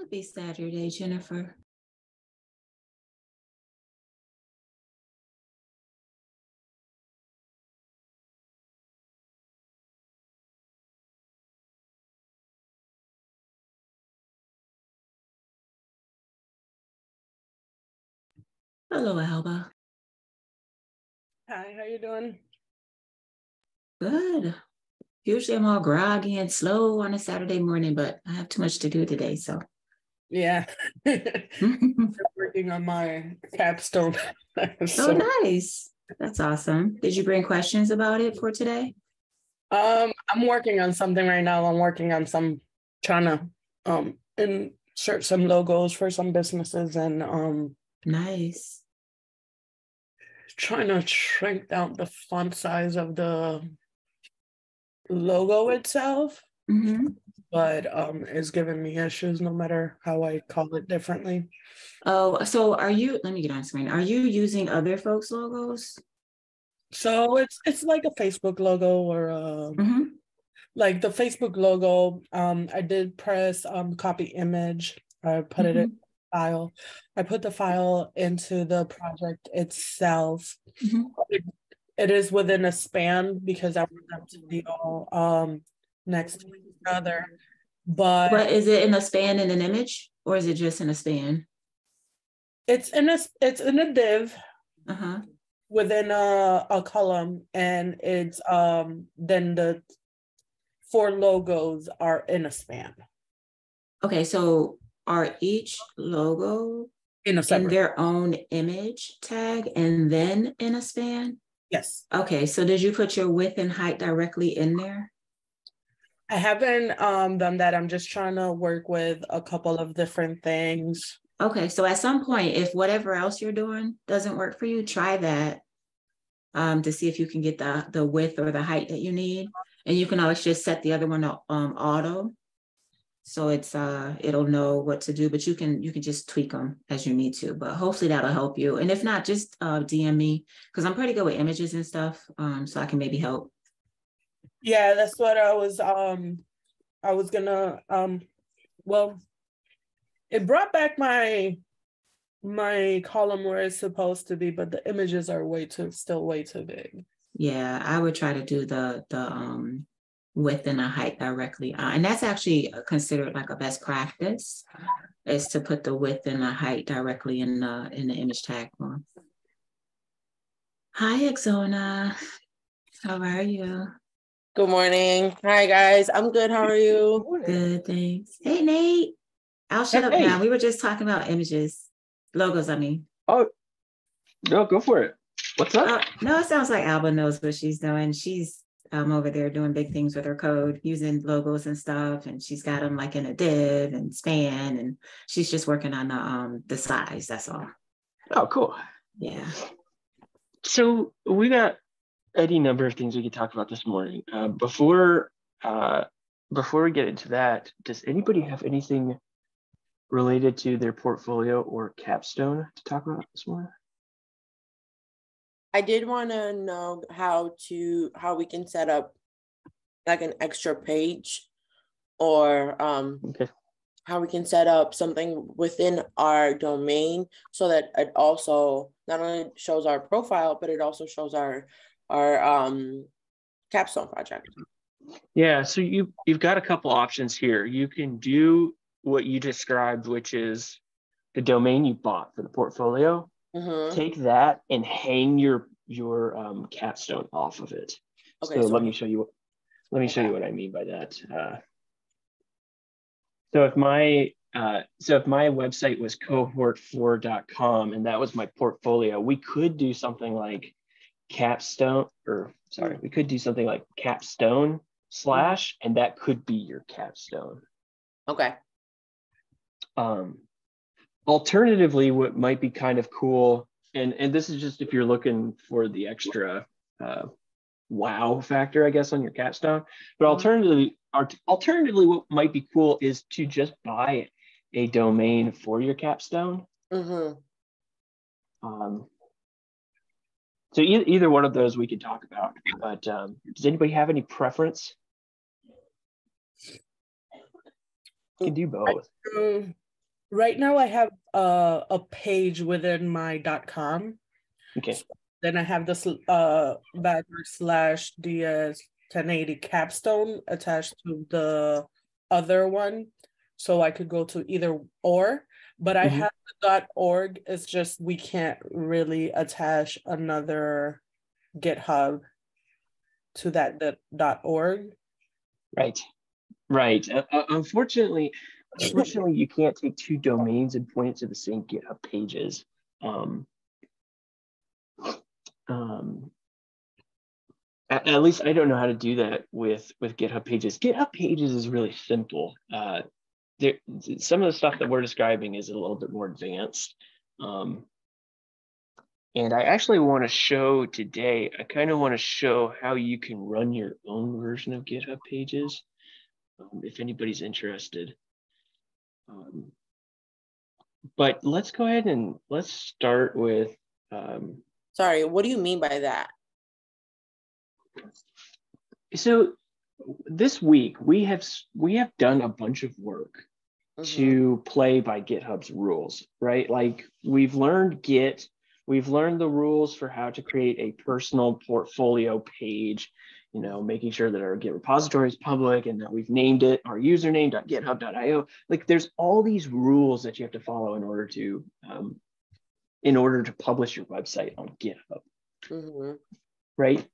Happy Saturday, Jennifer. Hello, Alba. Hi, how you doing? Good. Usually I'm all groggy and slow on a Saturday morning, but I have too much to do today, so. Yeah. I'm working on my capstone. Oh, nice. That's awesome. Did you bring questions about it for today? I'm working on something right now. I'm working on trying to insert some logos for some businesses and Nice. trying to shrink down the font size of the logo itself. Mm-hmm. But it's giving me issues no matter how I call it differently. Oh, so let me get on screen. Are you using other folks' logos? So it's like a Facebook logo or Mm-hmm. like the Facebook logo. I did press copy image. I put it in Mm-hmm. file. I put the file into the project itself. Mm-hmm. It is within a span because I want them to be all next to each other. But But is it in a span in an image, or is it just in a span? it's in a div Uh-huh. within a column, and it's then the four logos are in a span. Okay, so are each logo In a in separate. their own image tag and then in a span? Yes. Okay, so did you put your width and height directly in there? I haven't done that. I'm just trying to work with a couple of different things. Okay, so at some point, if whatever else you're doing doesn't work for you, try that to see if you can get the width or the height that you need. And you can always just set the other one to auto. So it'll know what to do, but you can just tweak them as you need to. But hopefully that'll help you. And if not, just DM me because I'm pretty good with images and stuff. So I can maybe help. Yeah, that's what I was gonna well, it brought back my column where it's supposed to be, but the images are still way too big. Yeah, I would try to do the width and the height directly. And that's actually considered like a best practice is to put the width and the height directly in the image tag form. Hi, Exona. How are you? Good morning. Hi, guys. I'm good. How are you? Good, thanks. Hey, Nate. I'll shut up now. We were just talking about images, logos, I mean. Oh, no, go for it. What's up? No, it sounds like Alba knows what she's doing. She's over there doing big things with her code, using logos and stuff, and she's got them like in a div and span, and she's just working on the size. That's all. Oh, cool. Yeah. So we got any number of things we could talk about this morning. Before we get into that, does anybody have anything related to their portfolio or capstone to talk about this morning? I did want to know how we can set up like an extra page or Okay. how we can set up something within our domain so that it also not only shows our profile, but it also shows our capstone project. Yeah, so you've got a couple options here. You can do what you described, which is the domain you bought for the portfolio. Mm-hmm. Take that and hang your capstone off of it. Okay, so let me show you what I mean by that. So if my website was cohort4.com and that was my portfolio, we could do something like capstone / and that could be your capstone. Okay. Alternatively, what might be kind of cool, and this is just if you're looking for the extra wow factor, I guess, on your capstone. But alternatively, what might be cool is to just buy a domain for your capstone. Mm-hmm. So either one of those we could talk about. But does anybody have any preference? You can do both. Right now I have a page within my .com. Okay. Then I have this /DS 1080 capstone attached to the other one. So I could go to either or, but I have the .org. It's just we can't really attach another GitHub to that .org. Right. Unfortunately, you can't take two domains and point it to the same GitHub pages. At least I don't know how to do that with GitHub pages. GitHub pages is really simple. Some of the stuff that we're describing is a little bit more advanced. And I actually want to show today, I kind of want to show how you can run your own version of GitHub pages, if anybody's interested. But let's go ahead and let's start with. Sorry, what do you mean by that? So this week we have done a bunch of work to play by GitHub's rules, right? Like we've learned Git. We've learned the rules for how to create a personal portfolio page, you know, making sure that our Git repository is public and that we've named it our username.github.io. Like there's all these rules that you have to follow in order to publish your website on GitHub, right?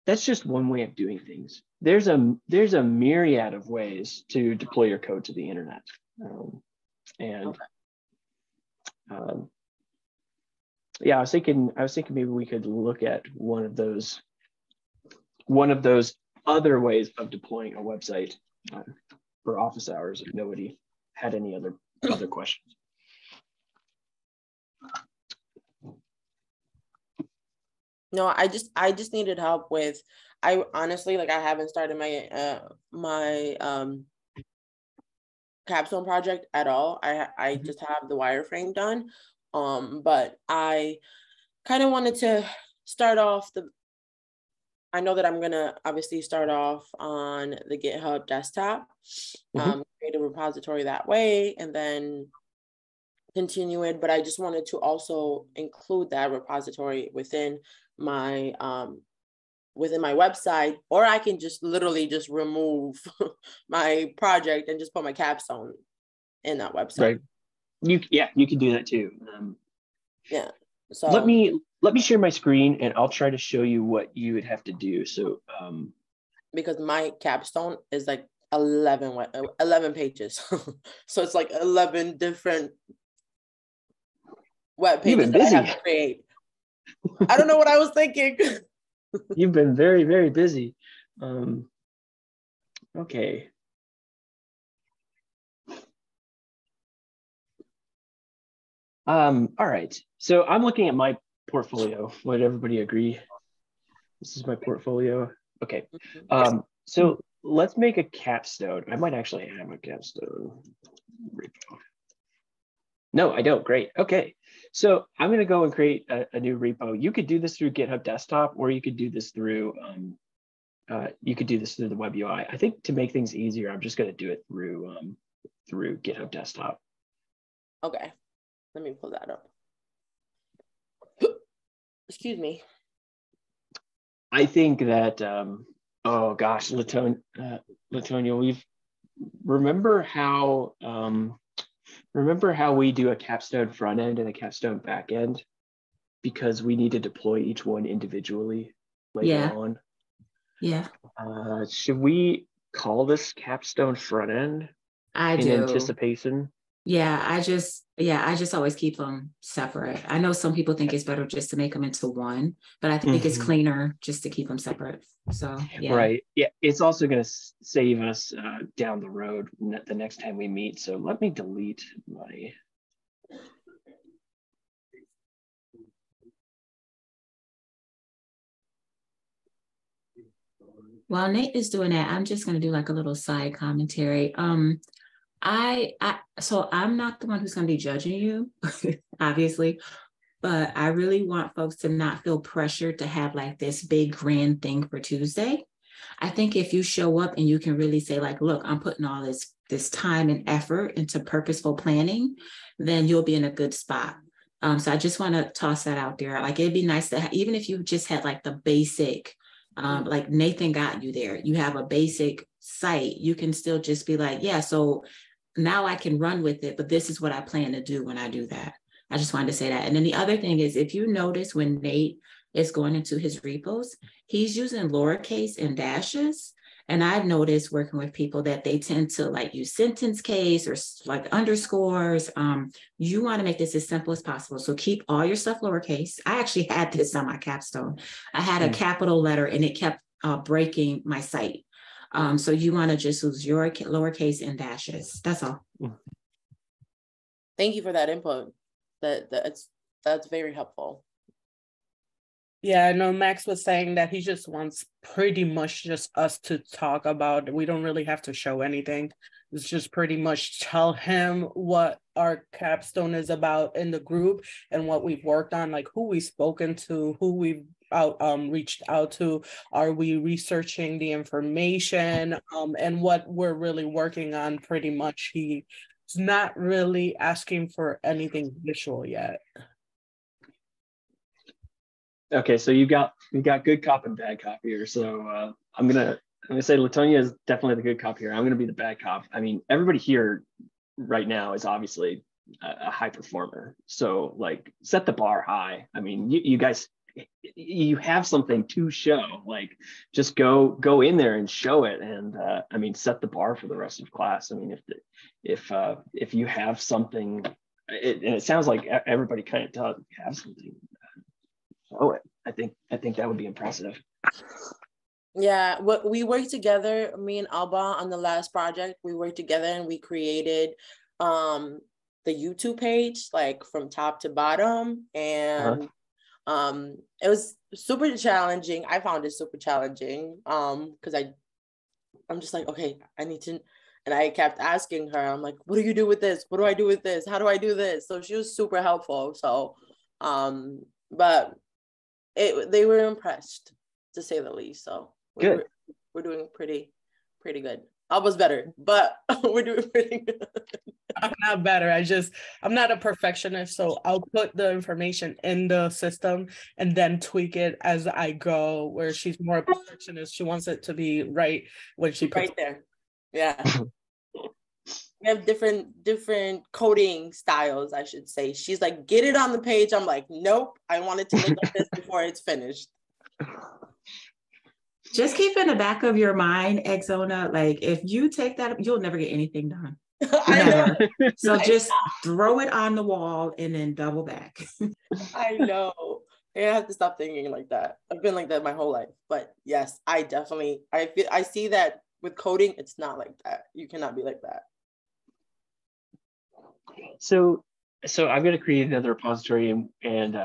That's just one way of doing things. There's a myriad of ways to deploy your code to the internet, yeah, I was thinking maybe we could look at one of those other ways of deploying a website for office hours if nobody had any other questions. No, I just needed help with, I honestly, like, I haven't started my capstone project at all. I just have the wireframe done. But I kind of wanted to start off I know that I'm gonna obviously start off on the GitHub desktop, create a repository that way, and then continue it. But I just wanted to also include that repository within my website, or I can just literally just remove my project and just put my capstone in that website. Right. You can do that too. Yeah. So let me share my screen and I'll try to show you what you would have to do. So because my capstone is like 11 pages. So it's like 11 different web pages that I have to create. I don't know what I was thinking. You've been very, very busy. Okay. All right. So I'm looking at my portfolio. Would everybody agree? This is my portfolio. Okay. So let's make a capstone. I might actually have a capstone repo. No, I don't. Great. Okay. So I'm going to go and create a new repo. You could do this through GitHub Desktop, or you could do this through the web UI. I think to make things easier, I'm just going to do it through GitHub Desktop. Okay. Let me pull that up. Excuse me. I think that oh gosh, Latonia, remember how we do a capstone front end and a capstone back end because we need to deploy each one individually later on. Yeah. Should we call this capstone front end in anticipation? Yeah, I just always keep them separate. I know some people think it's better just to make them into one, but I think it's cleaner just to keep them separate. So yeah. Right. Yeah, it's also going to save us down the road the next time we meet. So let me delete my. While Nate is doing that, I'm just going to do like a little side commentary. So I'm not the one who's going to be judging you, obviously, but I really want folks to not feel pressured to have like this big grand thing for Tuesday. I think if you show up and you can really say like, look, I'm putting all this time and effort into purposeful planning, then you'll be in a good spot. So I just want to toss that out there. Like it'd be nice to even if you just had like the basic, like Nathan got you there, you have a basic site, you can still just be like, yeah, so now I can run with it, but this is what I plan to do when I do that. I just wanted to say that. And then the other thing is, if you notice when Nate is going into his repos, he's using lowercase and dashes. And I've noticed working with people that they tend to like use sentence case or like underscores. You want to make this as simple as possible. So keep all your stuff lowercase. I actually had this on my capstone. I had a capital letter and it kept breaking my site. So you want to just use your lowercase and dashes. That's all. Thank you for that input. That's very helpful. Yeah, I know Max was saying that he just wants pretty much just us to talk about. We don't really have to show anything. It's just pretty much tell him what our capstone is about in the group and what we've worked on, like who we've spoken to, who we've reached out to, are we researching the information, and what we're really working on. Pretty much, he's not really asking for anything visual yet. Okay, so you've got good cop and bad cop here. So I'm gonna say Latonia is definitely the good cop here. I'm gonna be the bad cop. I mean, everybody here right now is obviously a high performer. So like, set the bar high. I mean, you guys, you have something to show. Like, just go in there and show it. And I mean, set the bar for the rest of class. I mean, if you have something, and it sounds like everybody kind of does have something. Oh, I think that would be impressive. Yeah, we worked together, me and Alba, on the last project. We worked together and we created the YouTube page, like from top to bottom. And it was super challenging. I found it super challenging because I'm just like, okay, I need to, and I kept asking her, I'm like, what do you do with this? What do I do with this? How do I do this? So she was super helpful. So but they were impressed, to say the least. So we're doing pretty good. I was better, but we're doing pretty good. I'm not better. I'm not a perfectionist, so I'll put the information in the system and then tweak it as I go. Where she's more a perfectionist, she wants it to be right when she puts right there. Yeah. We have different coding styles, I should say. She's like, get it on the page. I'm like, nope, I want it to look like this before it's finished. Just keep in the back of your mind, Exona, like if you take that, you'll never get anything done. Never. So just throw it on the wall and then double back. I know. I have to stop thinking like that. I've been like that my whole life. But yes, I see that with coding, it's not like that. You cannot be like that. So I'm going to create another repository and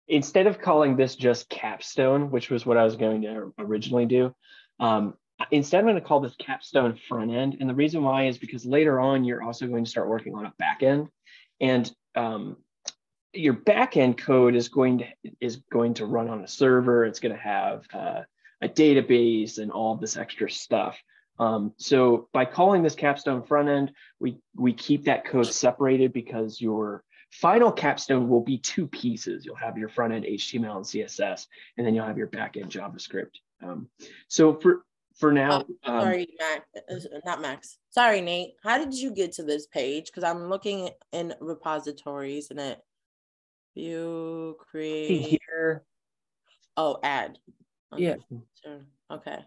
instead of calling this just capstone, which was what I was going to originally do, instead I'm going to call this capstone front end. And the reason why is because later on, you're also going to start working on a back end. And your back end code is going to run on a server. It's going to have a database and all this extra stuff. So by calling this capstone front end, we keep that code separated because your final capstone will be two pieces. You'll have your front end HTML and CSS, and then you'll have your back end JavaScript. So for now, sorry, not Max. Sorry, Nate. How did you get to this page? Because I'm looking in repositories and you create here. Oh, add. Okay. Yeah. Sure. Okay.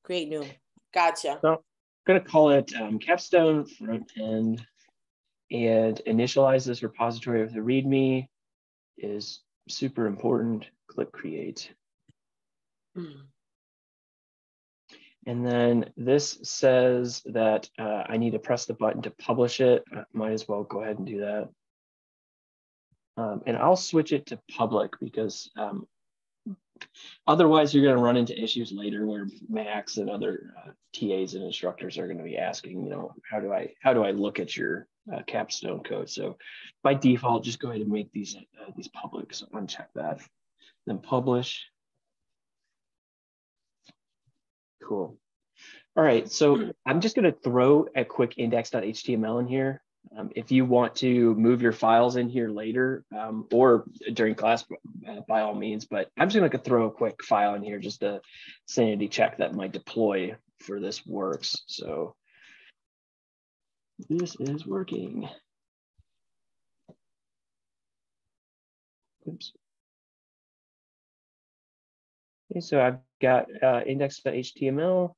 Create new. Gotcha. So I'm going to call it capstone front end and initialize this repository with a README is super important. Click create. And then this says that I need to press the button to publish it. Might as well go ahead and do that. And I'll switch it to public because otherwise you're going to run into issues later where Max and other TAs and instructors are going to be asking, how do I look at your capstone code? So by default, just go ahead and make these public. So uncheck that, then publish. Cool. All right, so I'm just going to throw a quick index.html in here. If you want to move your files in here later or during class, by all means, but I'm just going to throw a quick file in here just to sanity check that my deploy for this works. So this is working. Oops. Okay, so I've got index.html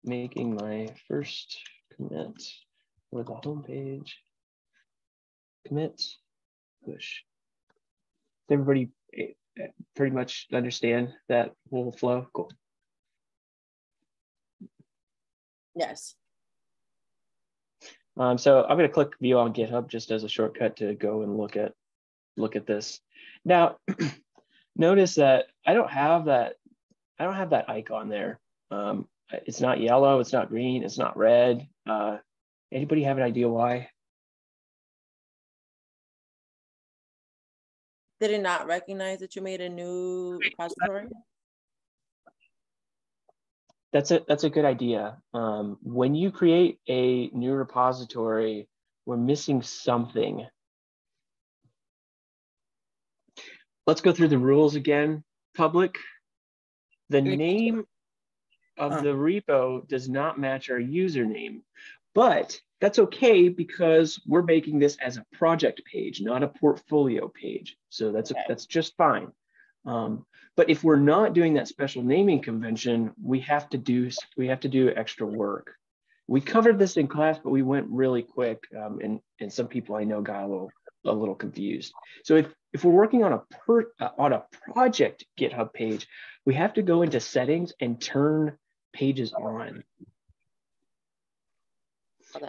making my first commit for the home page. Commit, push. Does everybody pretty much understand that whole flow? Cool. Yes. So I'm going to click view on GitHub just as a shortcut to go and look at this. Now, notice that I don't have that icon there. It's not yellow, it's not green, it's not red. Anybody have an idea why? Did it not recognize that you made a new repository? That's a good idea. When you create a new repository, we're missing something. Let's go through the rules again. Public, the name of the repo does not match our username, but that's okay because we're making this as a project page, not a portfolio page. So that's just fine. But if we're not doing that special naming convention, we have to do extra work. We covered this in class, but we went really quick, and some people I know got a little confused. So if we're working on a project GitHub page, we have to go into settings and turn pages on.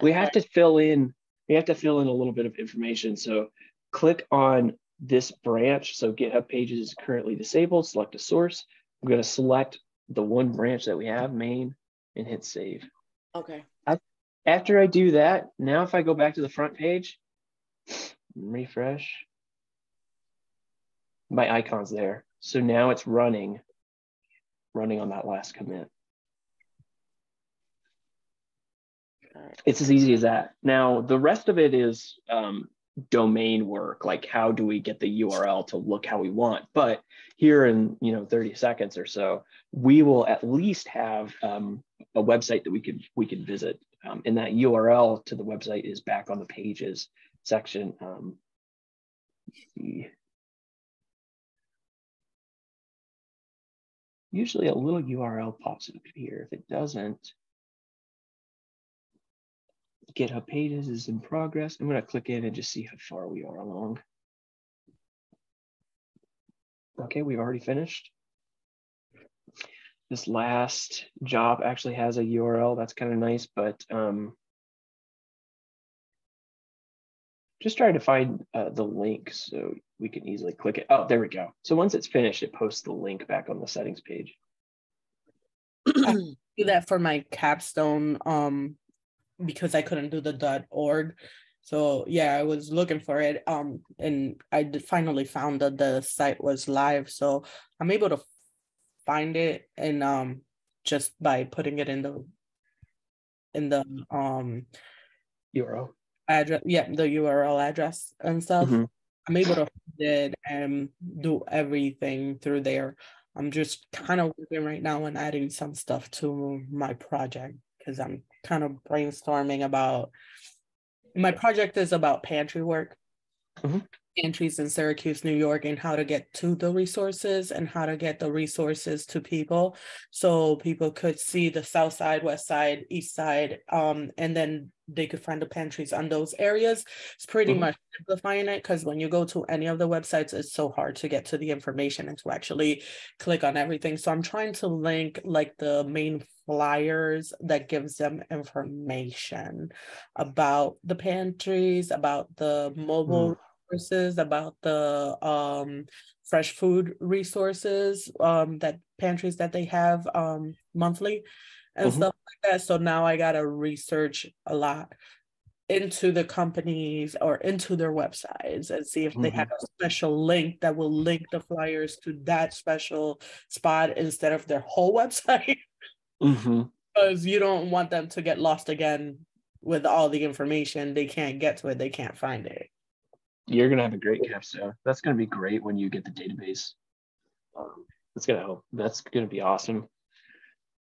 We have to fill in a little bit of information. So click on this branch. So GitHub pages is currently disabled. Select a source. I'm going to select the one branch that we have, main, and hit save. Okay. After I do that, now if I go back to the front page, refresh, my icon's there. So now it's running on that last commit. It's as easy as that. Now, the rest of it is domain work, like how do we get the URL to look how we want. But here in 30 seconds or so, we will at least have a website that we could visit. And that URL to the website is back on the pages section. Usually a little URL pops up here. If it doesn't, GitHub pages is in progress. I'm going to click in and just see how far we are along. Okay, we've already finished. This last job actually has a URL. That's kind of nice, but just trying to find the link so we can easily click it. Oh, there we go. So once it's finished, it posts the link back on the settings page. I do that for my capstone because I couldn't do the .org. So yeah, I was looking for it and I finally found that the site was live. So I'm able to find it and just by putting it in the URL address, the URL address and stuff. Mm-hmm. I'm able to find it and do everything through there. I'm just kind of working right now on adding some stuff to my project because I'm kind of brainstorming about, my project is about pantry work. Mm-hmm. Pantries in Syracuse, New York, and how to get to the resources and how to get the resources to people. So people could see the south side, west side, east side, and then they could find the pantries on those areas. It's pretty much simplifying it because when you go to any of the websites, it's so hard to get to the information and to actually click on everything. So I'm trying to link like the main flyers that gives them information about the pantries, about the mobile resources, about the fresh food resources, that pantries that they have monthly and stuff like that. So now I gotta research a lot into the companies or into their websites and see if they have a special link that will link the flyers to that special spot instead of their whole website. Because you don't want them to get lost again with all the information. They can't get to it. They can't find it. You're going to have a great capstone. That's going to be great when you get the database. That's going to help. That's going to be awesome.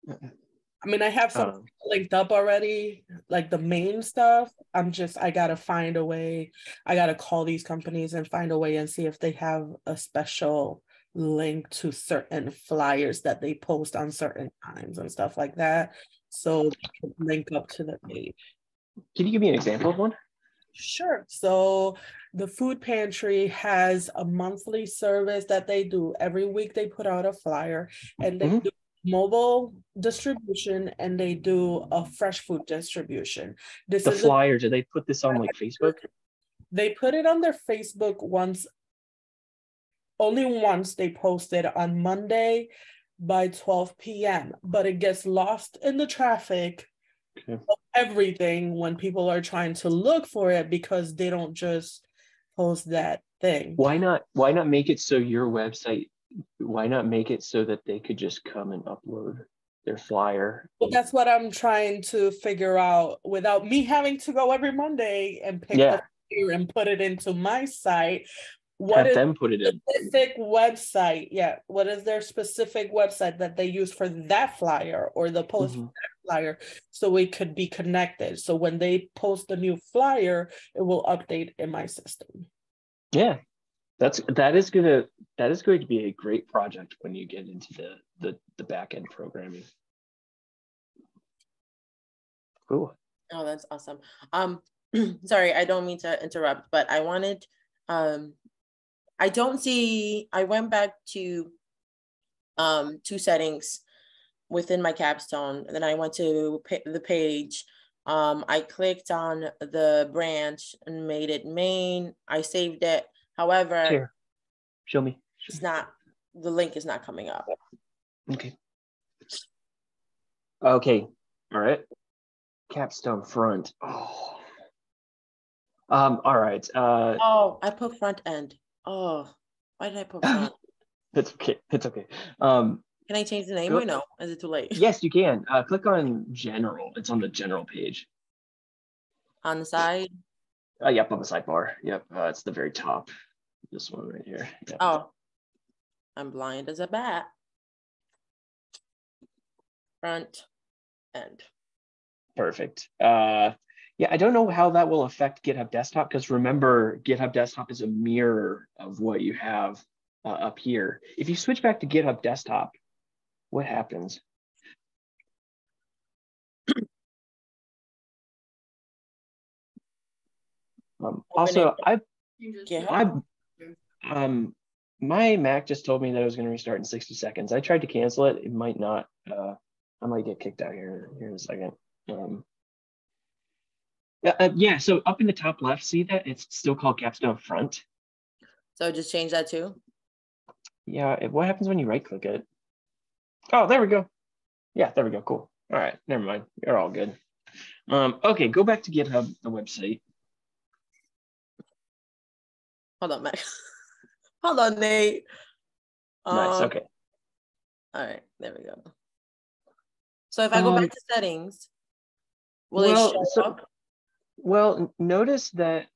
I mean, I have some linked up already, like the main stuff. I got to find a way. I got to call these companies and find a way and see if they have a special link to certain flyers that they post on certain times and stuff like that. So they can link up to the page. Can you give me an example of one? Sure. So the food pantry has a monthly service that they do. Every week they put out a flyer, and they do mobile distribution and they do a fresh food distribution. The flyer, do they put this on like Facebook? They put it on their Facebook only once they posted on Monday by 12 p.m. But it gets lost in the traffic of everything when people are trying to look for it because they don't just post that thing. Why not make it so your website, why not make it so that they could just come and upload their flyer? Well, that's what I'm trying to figure out without me having to go every Monday and pick the flyer and put it into my site. What is them put it in specific website? Yeah, what is their specific website that they use for that flyer or the post for that flyer, so it could be connected? So when they post a new flyer, it will update in my system. Yeah, that is going to be a great project when you get into the back end programming. Cool. Oh, that's awesome. Sorry, I don't mean to interrupt, but I wanted I went back to settings within my capstone, and then I went to the page. I clicked on the branch and made it main. I saved it. However, here, show me. It's not, the link is not coming up. Okay. All right. Capstone front. All right. I put front end. Oh, why did I put front? It's okay. Can I change the name or no? Is it too late? Yes, you can. Click on general. It's on the general page. On the side? Yep, on the sidebar. Yep, it's the very top. This one right here. Yep. Oh, I'm blind as a bat. Front end. Perfect. Yeah, I don't know how that will affect GitHub Desktop, because remember, GitHub Desktop is a mirror of what you have up here. If you switch back to GitHub Desktop, what happens? Also, my Mac just told me that it was going to restart in 60 seconds. I tried to cancel it. It might not. I might get kicked out here in a second. Yeah, so up in the top left, see that? It's still called Capstone Front. So just change that too? Yeah, what happens when you right-click it? Oh, there we go. Yeah, there we go, cool. All right, never mind, you're all good. Okay, go back to GitHub, the website. Hold on, Mac. Hold on, Nate. Nice, okay. All right, there we go. So if I go back to settings, will it show up? Well, notice that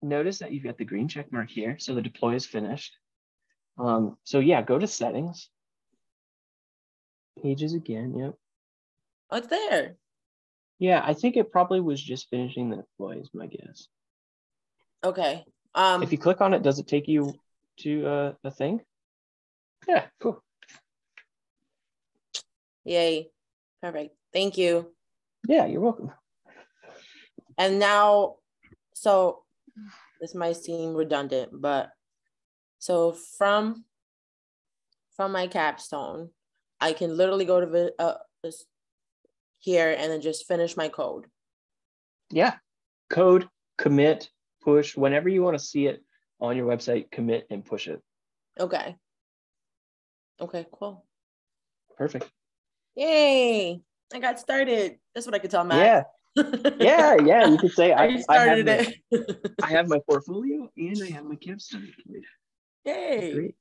you've got the green check mark here, so the deploy is finished. So yeah, go to settings. Pages again, yep. Oh, it's there. Yeah, I think it probably was just finishing the deploy is my guess. Okay. If you click on it, does it take you to a thing? Yeah, cool. Yay. Perfect. Thank you. Yeah, you're welcome. And now, so this might seem redundant, but so from my capstone, I can literally go to here and then just finish my code. Yeah, code, commit, push, whenever you want to see it on your website, commit and push it. Okay. Okay, cool. Perfect. Yay. I got started. That's what I could tell Matt. Yeah. Yeah, you could say I started it. I have my portfolio and I have my capstone deployed. Yay. Great.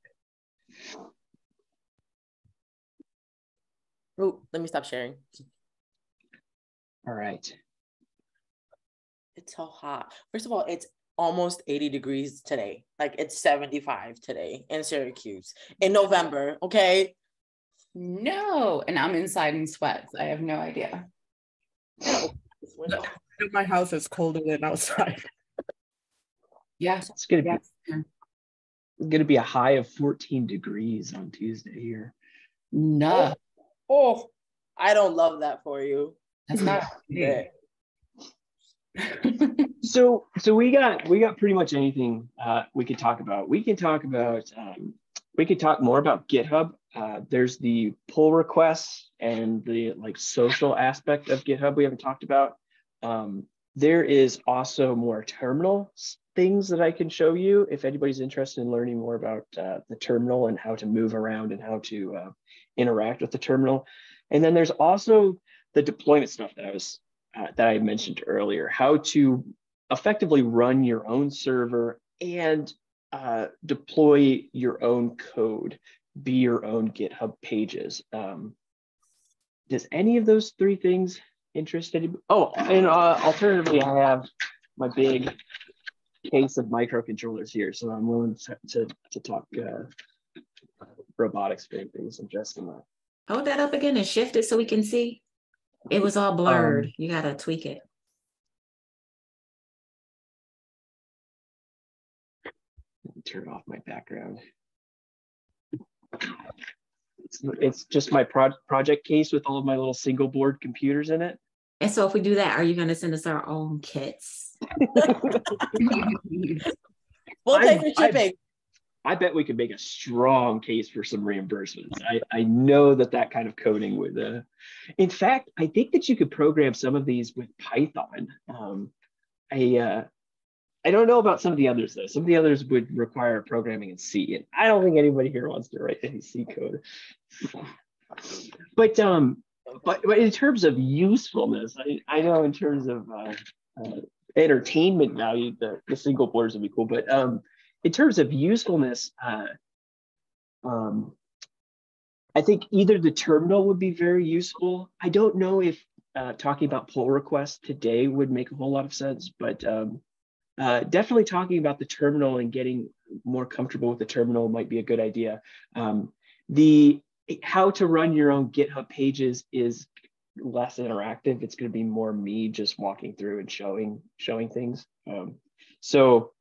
Oh, let me stop sharing. All right. It's so hot. First of all, it's almost 80 degrees today. Like it's 75 today in Syracuse in November. Okay. No, and I'm inside in sweats. I have no idea. My house is colder than outside. Yes. It's gonna be a high of 14 degrees on Tuesday here. No. Oh, I don't love that for you. That's not Yeah. So we got pretty much anything we could talk about. We could talk more about GitHub. There's the pull requests and the like social aspect of GitHub we haven't talked about. There is also more terminal things that I can show you if anybody's interested in learning more about the terminal and how to move around and how to interact with the terminal. And then there's also the deployment stuff that I mentioned earlier, how to effectively run your own server and deploy your own code, be your own GitHub pages. Does any of those three things interest anybody? Oh, and alternatively, I have my big case of microcontrollers here, so I'm willing to talk robotics for anything suggesting that. Hold that up again and shift it so we can see. It was all blurred. You gotta tweak it. Turn off my background. It's just my project case with all of my little single board computers in it. And so if we do that, are you gonna send us our own kits? We'll pay for shipping. I bet we could make a strong case for some reimbursements. I know that kind of coding would. In fact, I think that you could program some of these with Python. I don't know about some of the others though. Some of the others would require programming in C, and I don't think anybody here wants to write any C code. But in terms of usefulness, I know in terms of entertainment value, the single boards would be cool. But in terms of usefulness, I think either the terminal would be very useful. I don't know if talking about pull requests today would make a whole lot of sense, but definitely talking about the terminal and getting more comfortable with the terminal might be a good idea. The how to run your own GitHub pages is less interactive. It's going to be more me just walking through and showing things. So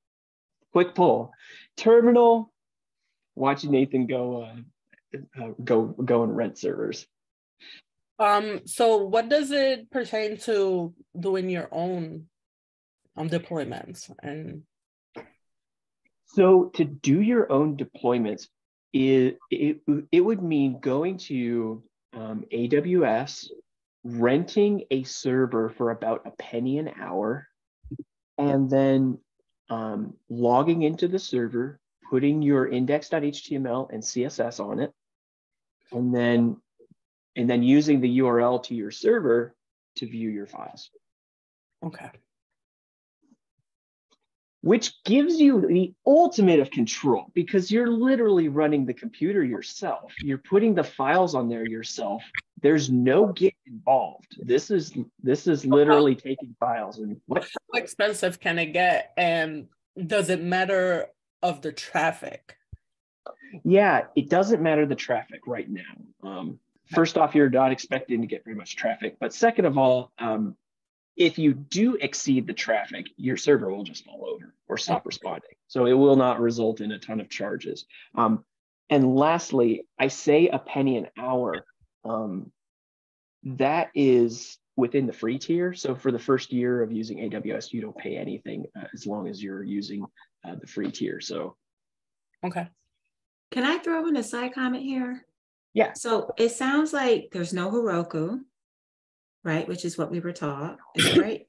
quick poll: terminal, watching Nathan go and rent servers. So what does it pertain to doing your own deployments? And so to do your own deployments, it would mean going to AWS, renting a server for about $0.01 an hour, and then logging into the server, putting your index.html and CSS on it, and then using the URL to your server to view your files. okay. Which gives you the ultimate of control because you're literally running the computer yourself. You're putting the files on there yourself. There's no Git involved. This is literally taking files and how expensive can it get? And does it matter of the traffic? Yeah, it doesn't matter the traffic right now. First off, you're not expecting to get very much traffic, but second of all, if you do exceed the traffic, your server will just fall over or stop responding. So it will not result in a ton of charges. And lastly, I say $0.01 an hour. That is within the free tier. So for the first year of using AWS, you don't pay anything as long as you're using the free tier. So, okay. Can I throw in a side comment here? Yeah. So it sounds like there's no Heroku, right? Which is what we were taught. Is that right?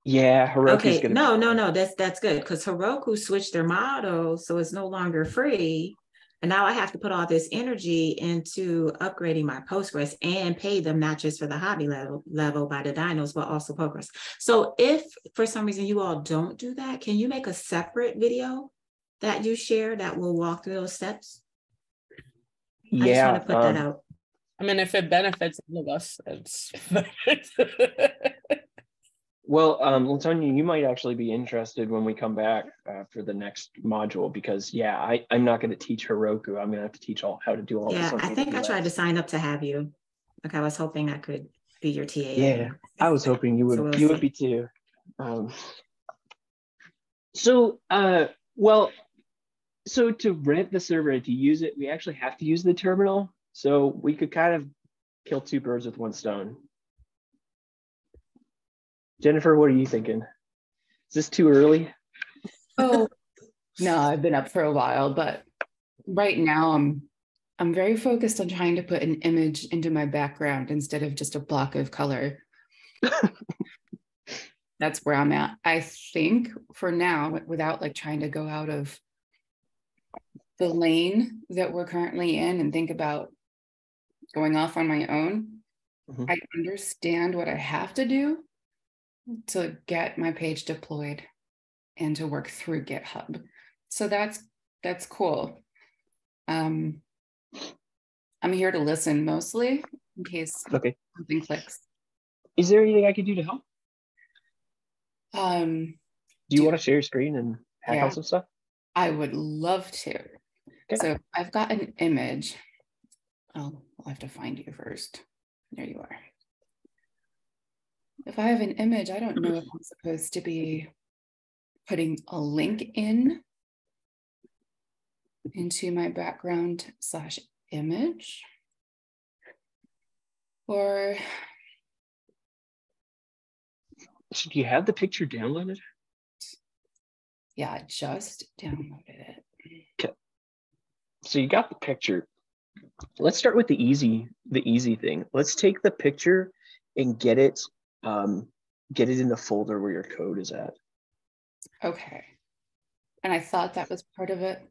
Yeah, Heroku. Okay. No. That's good because Heroku switched their model, so it's no longer free. And now I have to put all this energy into upgrading my Postgres and pay them not just for the hobby level by the dynos, but also Postgres. So if for some reason you all don't do that, can you make a separate video that you share that will walk through those steps? I just want to put that out. I mean, if it benefits all of us, it's Well, Latonya, you might actually be interested when we come back for the next module, because I'm not going to teach Heroku. I'm going to have to teach how to do all this. Yeah, I think I tried to sign up to have you. Like I was hoping I could be your TA. Yeah, I was hoping you would. So would be too. So to rent the server, to use it, we actually have to use the terminal. So we could kind of kill two birds with one stone. Jennifer, what are you thinking? Is this too early? Oh, no, I've been up for a while, but right now I'm very focused on trying to put an image into my background instead of just a block of color. That's where I'm at. I think for now, without like trying to go out of the lane that we're currently in and think about going off on my own, I understand what I have to do to get my page deployed and to work through GitHub. So that's cool. I'm here to listen mostly in case something clicks. Is there anything I could do to help? Do you want to share your screen and hack out some stuff? I would love to. Okay. So I've got an image. I'll have to find you first. There you are. If I have an image, I don't know if I'm supposed to be putting a link into my background / image, or do you have the picture downloaded? Yeah, I just downloaded it. Okay. So you got the picture. Let's start with the easy thing. Let's take the picture and get it in the folder where your code is at. Okay. And I thought that was part of it.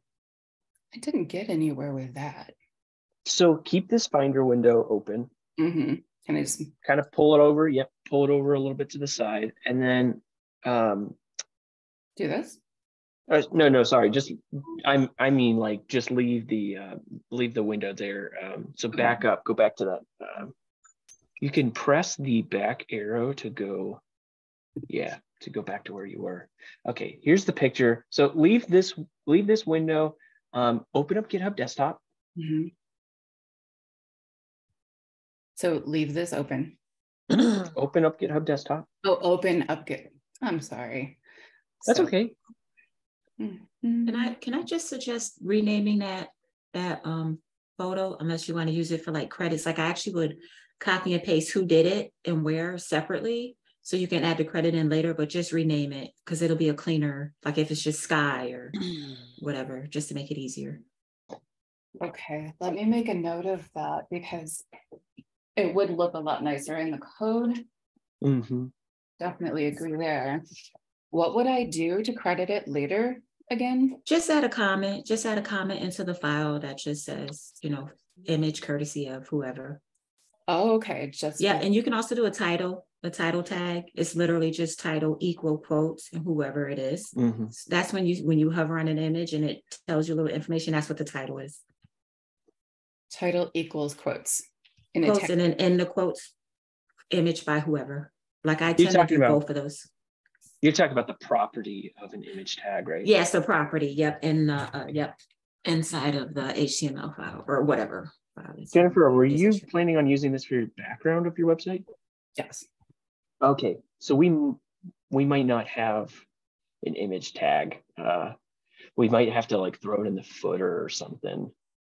I didn't get anywhere with that. So keep this Finder window open. Mm-hmm. And I just kind of pull it over. Yep, pull it over a little bit to the side, and then do this. No, sorry. Just I mean like just leave the window there. So back up. Go back to that. You can press the back arrow to go. Yeah, to go back to where you were. Okay, here's the picture. So leave this window. Open up GitHub Desktop. Mm-hmm. So leave this open. Open up GitHub Desktop. Oh, open up Git. I'm sorry. That's okay. Can I just suggest renaming that photo, unless you want to use it for like credits? Like I actually would copy and paste who did it and where separately, so you can add the credit in later, but just rename it because it'll be a cleaner, like if it's just Sky or whatever, just to make it easier. Okay, let me make a note of that because it would look a lot nicer in the code. Mm-hmm. Definitely agree there. What would I do to credit it later again? Just add a comment into the file that just says, image courtesy of whoever. Oh, okay. And you can also do a title tag. It's literally just title equal quotes and whoever it is. Mm-hmm. So that's when you hover on an image and it tells you a little information. That's what the title is. Title equals quotes. Quotes and then in the quotes, image by whoever. Like I tend to do both of those. You're talking about the property of an image tag, right? Yes, the property. Yep, in inside of the HTML file or whatever. Jennifer, were you planning on using this for your background of your website? Yes. Okay, so we might not have an image tag. We might have to like throw it in the footer or something.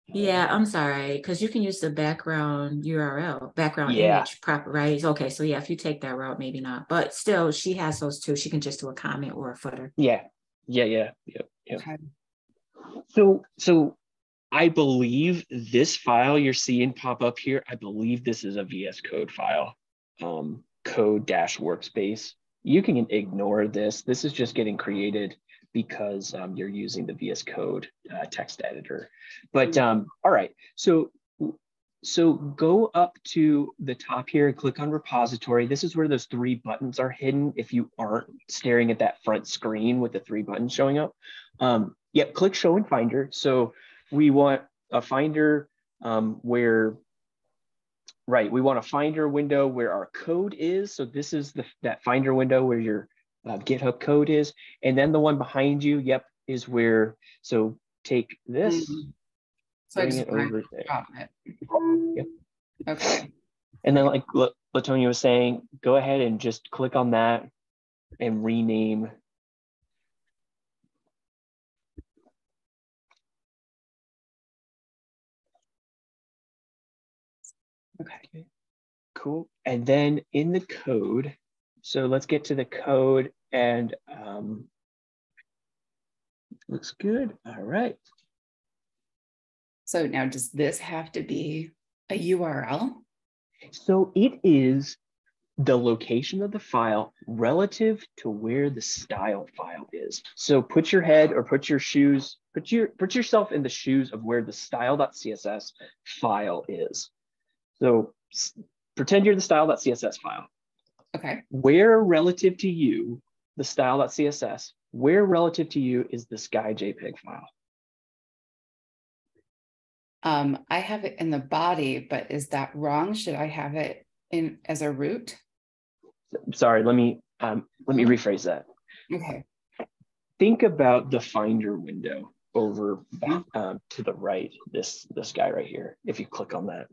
Yeah, I'm sorry, because you can use the background URL, image proper, right? Okay, so yeah, if you take that route, maybe not, but still, she has those too. She can just do a comment or a footer. Yep. Okay. So I believe this file you're seeing pop up here, I believe this is a VS Code file, code-workspace. You can ignore this. This is just getting created because you're using the VS Code text editor. But all right, so go up to the top here and click on repository. This is where those 3 buttons are hidden if you aren't staring at that front screen with the 3 buttons showing up. Yep, click show in Finder. So we want a Finder where, right, we want a Finder window where our code is. So this is that Finder window where your GitHub code is. And then the one behind you, yep, is where, so take this, so bring it over there. Yep. Okay. And then like Latonia was saying, go ahead and just click on that and rename. Okay. Cool. And then in the code, so let's get to the code and looks good. All right. So now does this have to be a URL? So it is the location of the file relative to where the style file is. So put your head or put your shoes, put yourself in the shoes of where the style.css file is. So pretend you're the style.css file. Okay. Where relative to you, the style.css, where relative to you is the Sky JPEG file? I have it in the body, but is that wrong? Should I have it in as a root? Sorry, let me rephrase that. Okay. Think about the Finder window over to the right, this guy right here, if you click on that.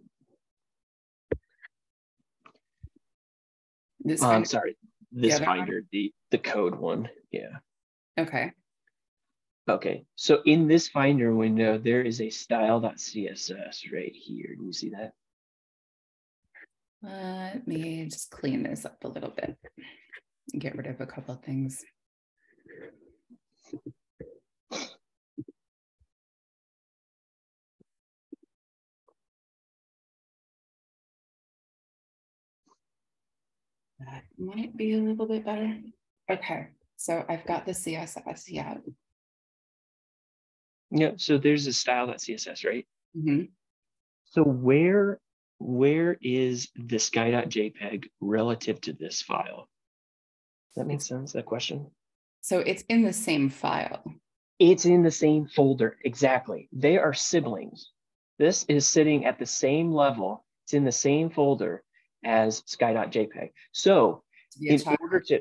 This sorry, this Finder, the code one, yeah. Okay. Okay, so in this Finder window, there is a style.css right here. Do you see that? Let me just clean this up a little bit and get rid of a couple of things. That might be a little bit better. Okay, so I've got the CSS, yeah. Yeah, so there's a style.css, right? Mm-hmm. So where is the sky.jpg relative to this file? Does that make sense, that question? So it's in the same file. It's in the same folder, exactly. They are siblings. This is sitting at the same level. It's in the same folder as sky.jpg. So in order to,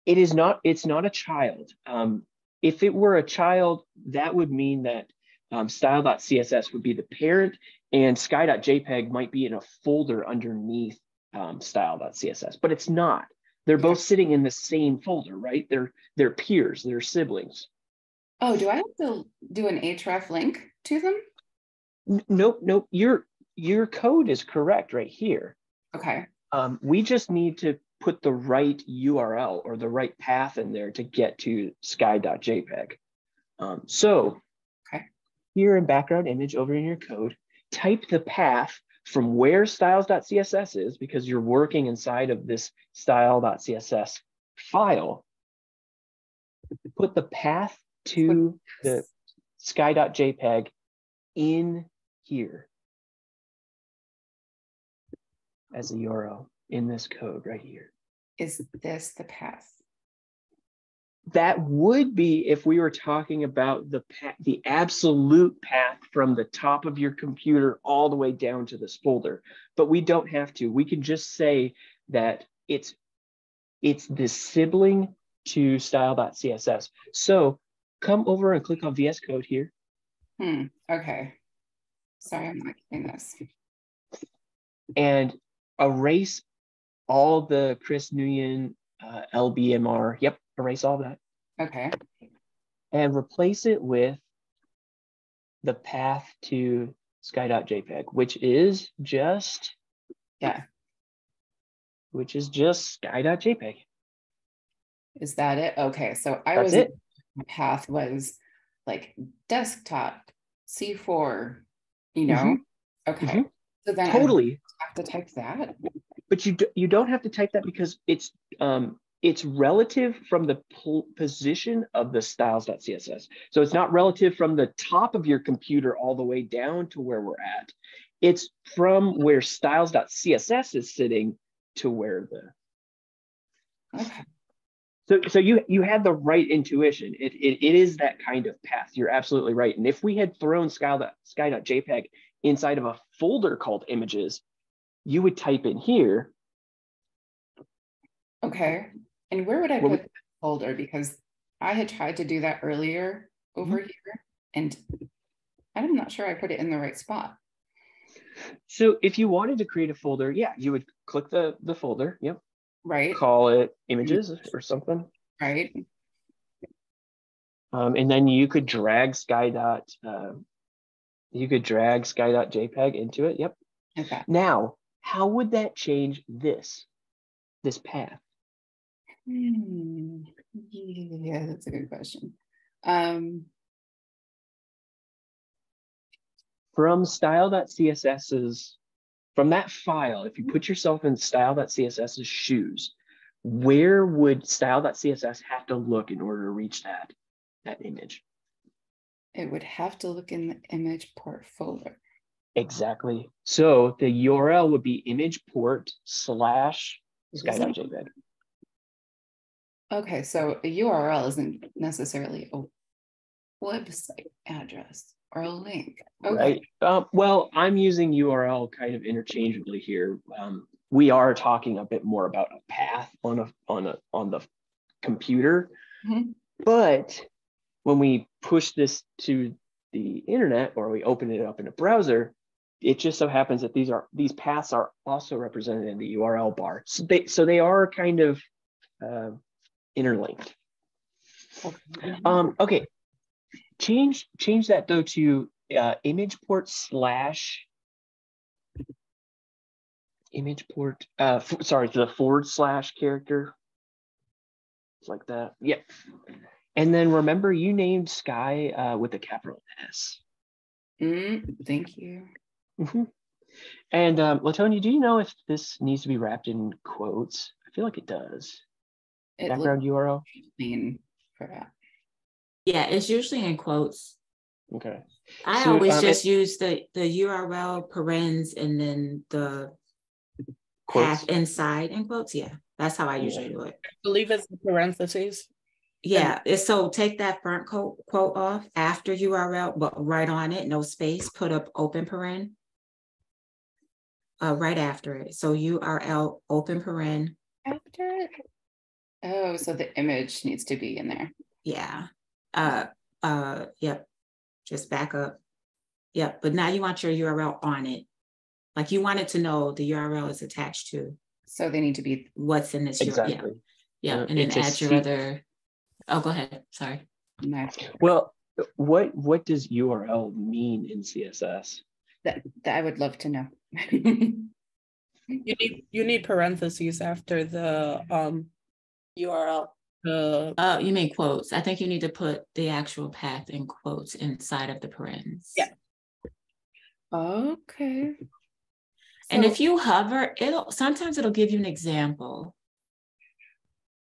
it's not a child. If it were a child, that would mean that style.css would be the parent and sky.jpg might be in a folder underneath style.css, but it's not. They're both sitting in the same folder, right? They're peers, they're siblings. Oh, do I have to do an href link to them? Nope. Your code is correct right here. Okay. We just need to put the right URL or the right path in there to get to sky.jpg. So here in background image over in your code, type the path from where styles.css is, because you're working inside of this style.css file. Put the path to the sky.jpg in here as a URL in this code right here. Is this the path? That would be if we were talking about the absolute path from the top of your computer all the way down to this folder, but we don't have to. We can just say that it's the sibling to style.css. So come over and click on VS Code here. Okay. Sorry, I'm not getting this. And erase all the Chris Nguyen LBMR. Yep, erase all that. Okay. And replace it with the path to sky.jpg, which is just sky.jpg. Is that it? Okay, so my path was like desktop C4, you know? Okay. So then totally I have to type that. But you don't have to type that because it's it's relative from the position of the styles.css. So it's not relative from the top of your computer all the way down to where we're at. It's from where styles.css is sitting to where the. Okay. So you had the right intuition. It is that kind of path. You're absolutely right. And if we had thrown sky.jpg inside of a folder called images, you would type in here. Okay. And where would I put the folder? Because I had tried to do that earlier over here, and I'm not sure I put it in the right spot. So if you wanted to create a folder, yeah, you would click the folder. Yep. Right. Call it images or something. Right. And then you could drag sky.jpg into it. Yep. Okay. Now, how would that change this path? Yeah, that's a good question. From style.css's, from that file, if you put yourself in style.css's shoes, where would style.css have to look in order to reach that image? It would have to look in the image port folder. Exactly. So the URL would be image port / sky.jpg. Okay, so a URL isn't necessarily a website address or a link. Okay. Right. Well, I'm using URL kind of interchangeably here. We are talking a bit more about a path on the computer, but when we push this to the internet or we open it up in a browser, it just so happens that these paths are also represented in the URL bar. So they are kind of interlinked. Okay. Change that though to image port / image port. Sorry, to the / character. It's like that. Yeah. And then remember, you named Sky with a capital S. Thank you. And Latonia, do you know if this needs to be wrapped in quotes? I feel like it does. Background URL. For that. Yeah, it's usually in quotes. Okay. I always just use the URL parens and then the path inside in quotes. Yeah, that's how I usually do it. I believe it's the parentheses. Yeah, so take that front quote off after URL, but right on it, no space, put up open paren. Right after it. So URL open paren. After it? Oh, so the image needs to be in there. Yeah. Yep. Just back up. Yep. But now you want your URL on it. Like you want it to know the URL is attached to. So they need to be what's in this. Exactly. Yeah. And then add your other. Oh, go ahead. Sorry. Nice. Well, what does URL mean in CSS? That I would love to know. You need parentheses after the URL. You mean quotes? I think you need to put the actual path in quotes inside of the parens. Yeah. Okay. And if you hover, sometimes it'll give you an example.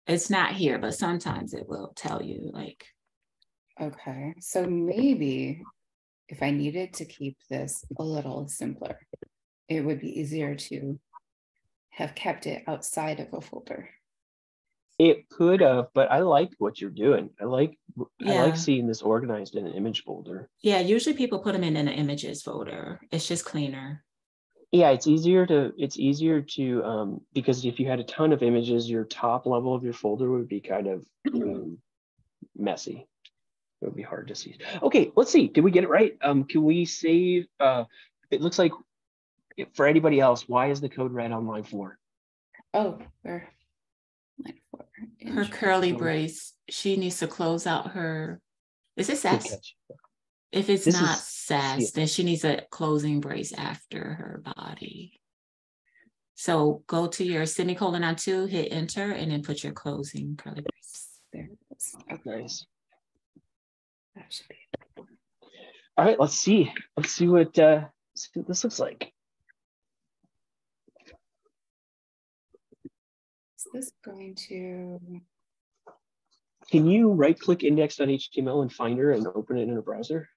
It's not here, but sometimes it will tell you like. Okay, so maybe if I needed to keep this a little simpler, it would be easier to have kept it outside of a folder. It could have, but I like what you're doing. I like seeing this organized in an image folder. Yeah, usually people put them in an images folder. It's just cleaner. Yeah, it's easier to because if you had a ton of images, your top level of your folder would be kind of messy. It would be hard to see. Okay, let's see. Did we get it right? Can we save? It looks like for anybody else, why is the code red on line 4? Oh, where? Line 4. Her curly brace. She needs to close out her. Is it sass? If it's not sass, then she needs a closing brace after her body. So go to your semicolon on 2, hit enter, and then put your closing curly brace. There it is. Okay. Nice. That should be it. All right, let's see. Let's see what this looks like. Is this going to? Can you right-click index.html in Finder and open it in a browser?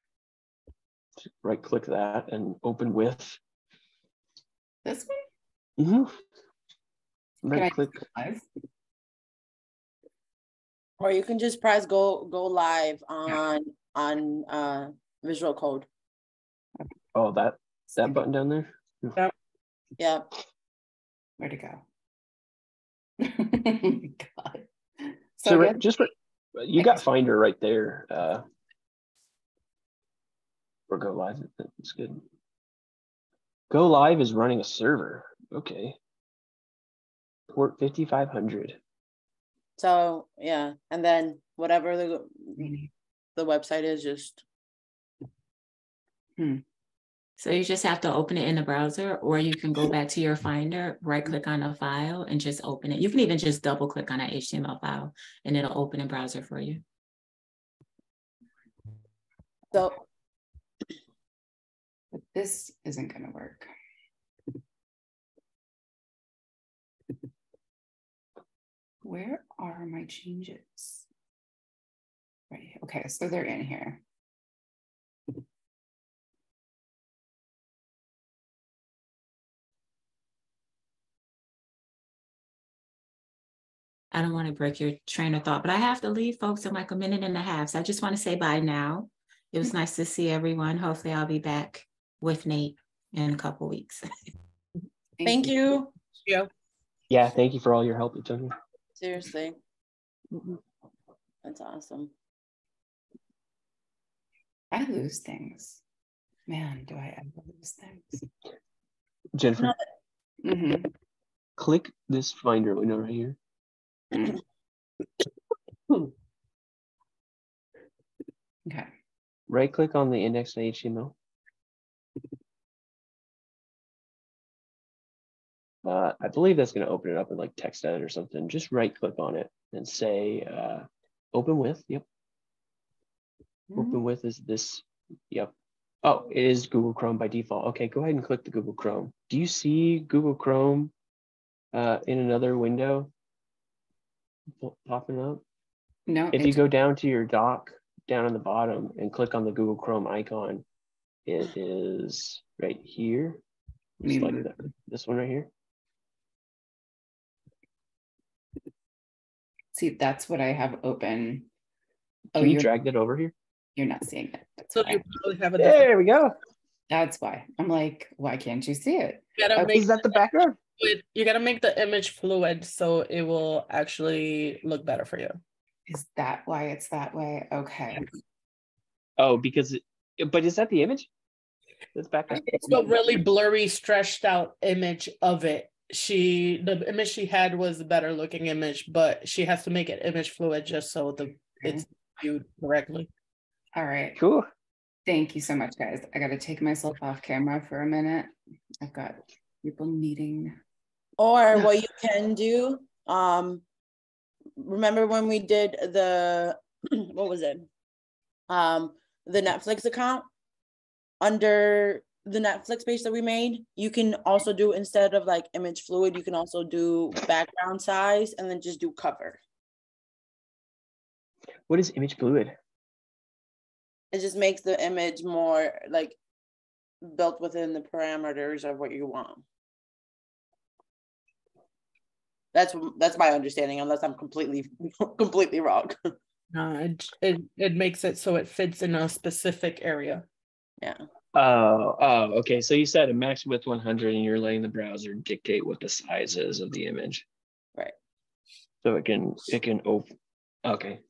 Right-click that and open with. This one? Mm-hmm. Right-click. Live? Or you can just press go live on Visual Code. Oh, that button down there? Yep. Yeah. Where'd it go? Oh my God. So I guess you got Finder right there. Or Go Live. That's good. Go Live is running a server. Okay. Port 5500. So yeah, and then whatever the website is, just. So you just have to open it in the browser, or you can go back to your Finder, right click on a file and just open it. You can even just double click on an HTML file and it'll open a browser for you. So. But this isn't going to work. Where are my changes? Right here. Okay, so they're in here. I don't want to break your train of thought, but I have to leave folks in like a minute and a half. So I just want to say bye now. It was nice to see everyone. Hopefully I'll be back with Nate in a couple weeks. Thank you. Yeah. Yeah, thank you for all your help, Antonio. Seriously. That's awesome. I lose things. Man, do I ever lose things? Jennifer, Click click this Finder window right here. Okay. Right click on the index.html. I believe that's going to open it up in like TextEdit or something. Just right click on it and say open with. Yep. Open with is this. Yep. Oh, it is Google Chrome by default. Okay, go ahead and click the Google Chrome. Do you see Google Chrome in another window popping up? No. If you go down to your dock down on the bottom and click on the Google Chrome icon, it is right here. Just like that, this one right here. See, that's what I have open. Can you drag that over here? You're not seeing it. That's So why. you probably have a There we go. That's why. I'm like, why can't you see it? Is that the background? You gotta make the image fluid so it will actually look better for you. Is that why it's that way? Okay. Oh, because but is that the image? That's background? It's a really blurry, stretched out image of it. The image she had was a better looking image, but she has to make it image fluid just so it's viewed correctly. All right. Cool. Thank you so much, guys. I got to take myself off camera for a minute. I've got people needing. Or what you can do, remember when we did the, what was it? The Netflix account? Under the Netflix page that we made, you can also do, instead of like image fluid, you can also do background size and then just do cover. What is image fluid? It just makes the image more like built within the parameters of what you want. That's my understanding, unless I'm completely wrong. It makes it so it fits in a specific area. Yeah. Oh, okay. So you set a max width 100 and you're letting the browser dictate what the size is of the image. Right. So it can open. Okay.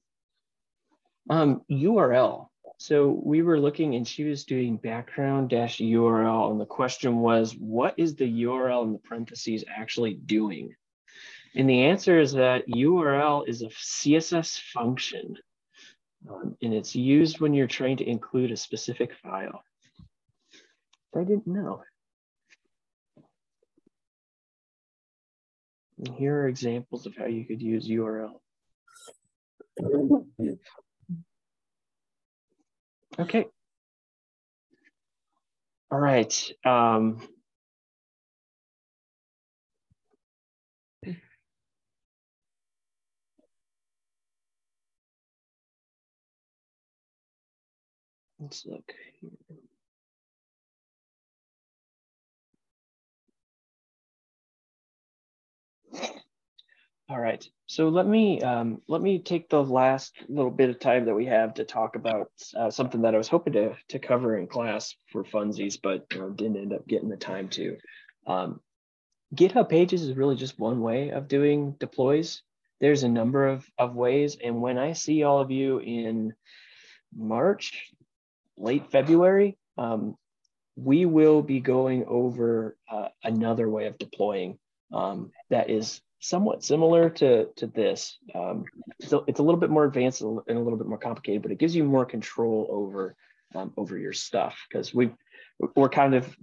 URL. So we were looking and she was doing background-URL and the question was, what is the URL in the parentheses actually doing? And the answer is that URL is a CSS function and it's used when you're trying to include a specific file. I didn't know. And here are examples of how you could use URL. Okay. All right. Let's look here. All right, so let me take the last little bit of time that we have to talk about something that I was hoping to cover in class for funsies, but didn't end up getting the time to. GitHub Pages is really just one way of doing deploys. There's a number of ways, and when I see all of you in March, late February, we will be going over another way of deploying that is somewhat similar to this. So it's a little bit more advanced and a little bit more complicated, but it gives you more control over your stuff, because we're kind of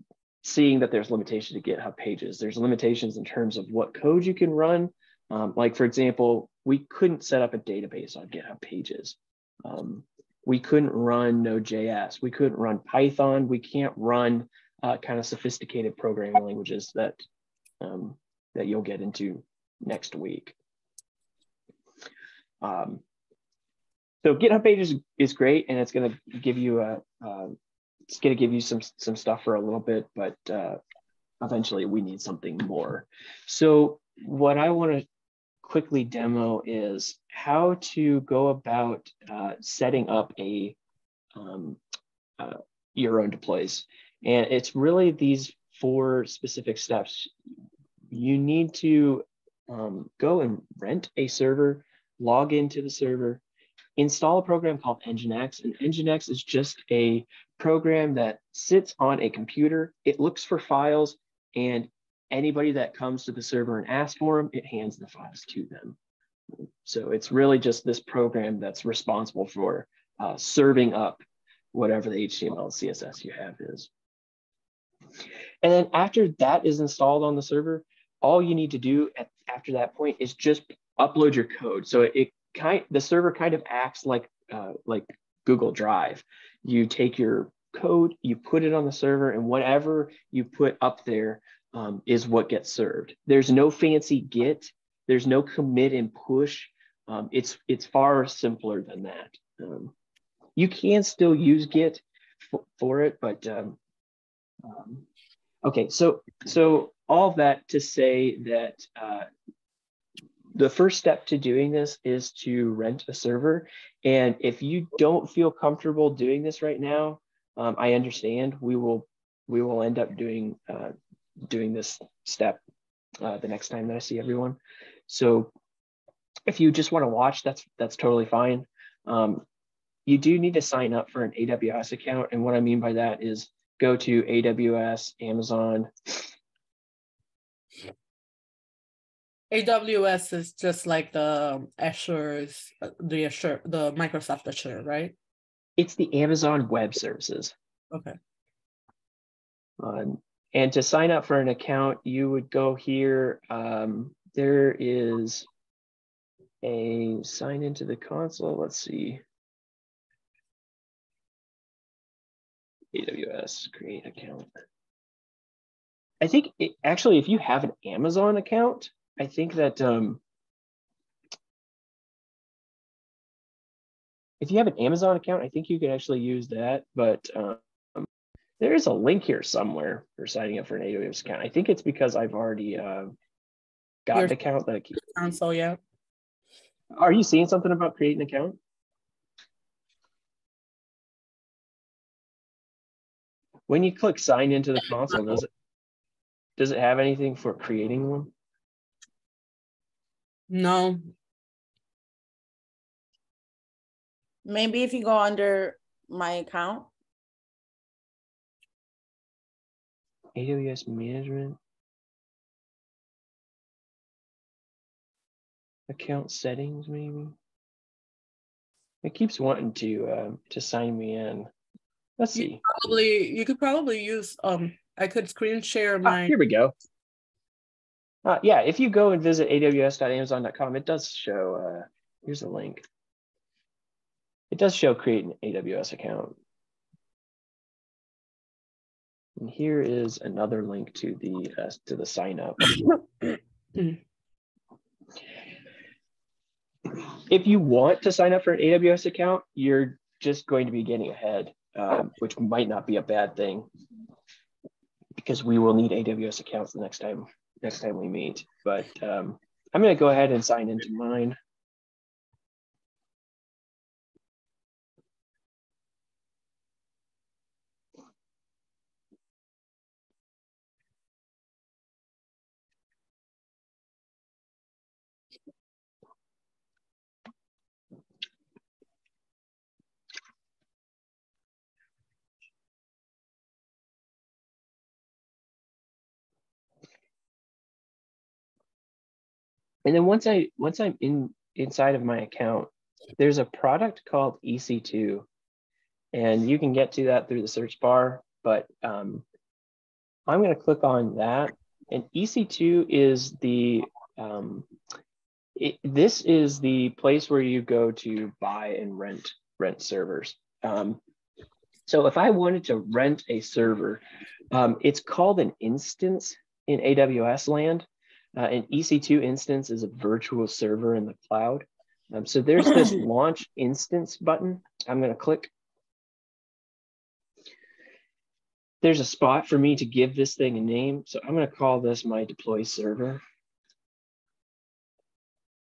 seeing that there's limitations to GitHub Pages. There's limitations in terms of what code you can run. Like, for example, we couldn't set up a database on GitHub Pages. We couldn't run Node.js. We couldn't run Python. We can't run kind of sophisticated programming languages that you'll get into next week. So GitHub Pages is great, and it's going to give you some stuff for a little bit, but eventually we need something more. So what I want to quickly demo is how to go about setting up your own deploys. And it's really these 4 specific steps. You need to go and rent a server, log into the server, install a program called Nginx. And Nginx is just a program that sits on a computer. It looks for files, and anybody that comes to the server and asks for them, it hands the files to them. So it's really just this program that's responsible for serving up whatever the HTML and CSS you have is. And then after that is installed on the server, all you need to do after that point is just upload your code. So the server kind of acts like Google Drive. You take your code, you put it on the server, and whatever you put up there is what gets served. There's no fancy Git. There's no commit and push. It's far simpler than that. You can still use Git for it, but okay. So all of that to say that the first step to doing this is to rent a server. And if you don't feel comfortable doing this right now, I understand. We will end up doing this step the next time that I see everyone. So if you just want to watch, that's totally fine. You do need to sign up for an AWS account. And what I mean by that is go to AWS, Amazon. AWS is just like the Microsoft Azure, right? It's the Amazon Web Services. Okay. And to sign up for an account, you would go here. There is a sign into the console. Let's see. AWS, create account. I think actually, if you have an Amazon account, I think that if you have an Amazon account, I think you could actually use that. But there is a link here somewhere for signing up for an AWS account. I think it's because I've already got an account that I keep. Console, yeah. Are you seeing something about creating an account? When you click sign into the console, does it have anything for creating one? No. Maybe if you go under my account. AWS management. Account settings, maybe. It keeps wanting to sign me in. Let's see. You could probably use I could screen share my. Here we go. Yeah, if you go and visit aws.amazon.com, it does show. Here's a link. It does show create an AWS account. And here is another link to the sign up. If you want to sign up for an AWS account, you're just going to be getting ahead. which might not be a bad thing because we will need AWS accounts the next time we meet. But I'm going to go ahead and sign into mine. And then once I'm inside of my account, there's a product called EC2, and you can get to that through the search bar. But I'm going to click on that, and EC2 is this is the place where you go to buy and rent servers. So if I wanted to rent a server, it's called an instance in AWS land. An EC2 instance is a virtual server in the cloud. So there's this launch instance button. I'm going to click. There's a spot for me to give this thing a name. So I'm going to call this my deploy server.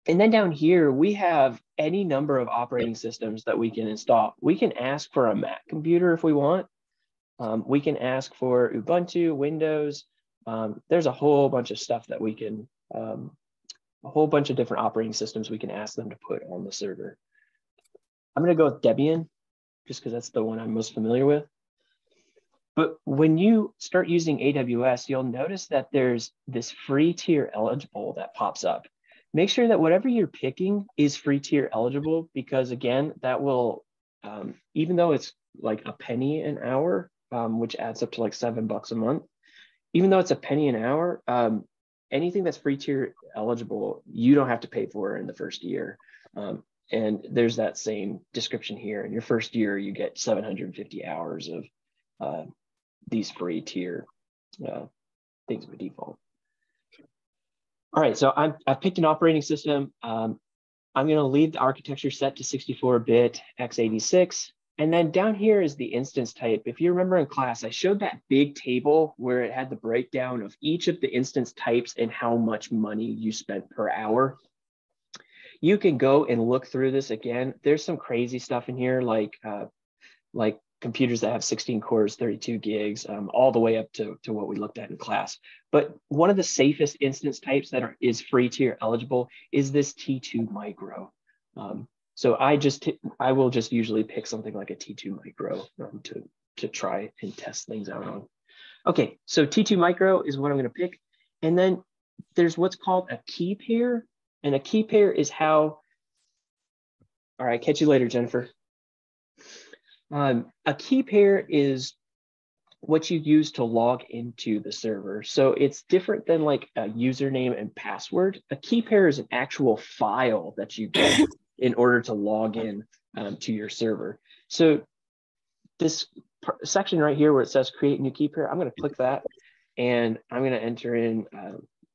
And then down here, we have any number of operating systems that we can install. We can ask for a Mac computer if we want. We can ask for Ubuntu, Windows. There's a whole bunch of stuff that we can, a whole bunch of different operating systems we can ask them to put on the server. I'm going to go with Debian, just because that's the one I'm most familiar with. But when you start using AWS, you'll notice that there's this free tier eligible that pops up. Make sure that whatever you're picking is free tier eligible, because again, that will, even though it's like a penny an hour, which adds up to like $7 a month, even though it's a penny an hour, anything that's free tier eligible, you don't have to pay for in the first year. And there's that same description here. In your first year, you get 750 hours of these free tier things by default. All right, so I've picked an operating system. I'm going to leave the architecture set to 64-bit x86. And then down here is the instance type. If you remember in class, I showed that big table where it had the breakdown of each of the instance types and how much money you spent per hour. You can go and look through this again. There's some crazy stuff in here, like computers that have 16 cores, 32 gigs, all the way up to what we looked at in class. But one of the safest instance types that is free tier eligible is this T2 micro. So I will just usually pick something like a T2 micro to try and test things out on. Okay, so T2 micro is what I'm going to pick. And then there's what's called a key pair. And a key pair is how, all right, catch you later, Jennifer. A key pair is what you use to log into the server. So it's different than like a username and password. A key pair is an actual file that you get in order to log in to your server. So this section right here where it says create new key pair, I'm going to click that and I'm going to enter in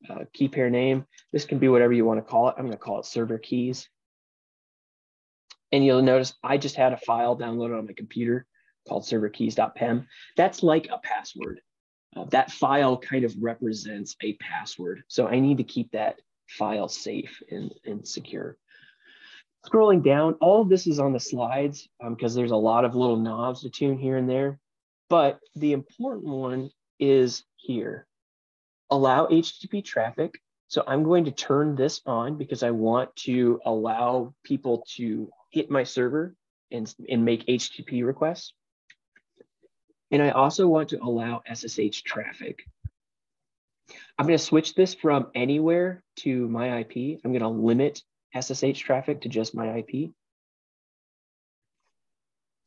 a key pair name. This can be whatever you want to call it. I'm going to call it server keys. And you'll notice I just had a file downloaded on my computer called serverkeys.pem. That's like a password. That file kind of represents a password. So I need to keep that file safe and secure. Scrolling down, all of this is on the slides because there's a lot of little knobs to tune here and there. But the important one is here. Allow HTTP traffic. So I'm going to turn this on because I want to allow people to hit my server and make HTTP requests. And I also want to allow SSH traffic. I'm going to switch this from anywhere to my IP. I'm going to limit SSH traffic to just my IP.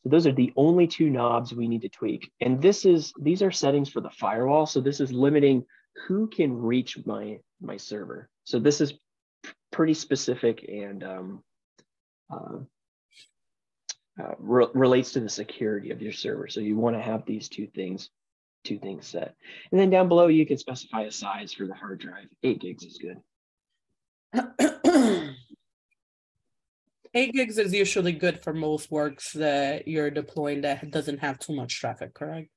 So those are the only two knobs we need to tweak. And these are settings for the firewall. So this is limiting who can reach my server. So this is pretty specific and relates to the security of your server. So you want to have these two things set. And then down below, you can specify a size for the hard drive. 8 gigs is good. 8 gigs is usually good for most works that you're deploying that doesn't have too much traffic, correct?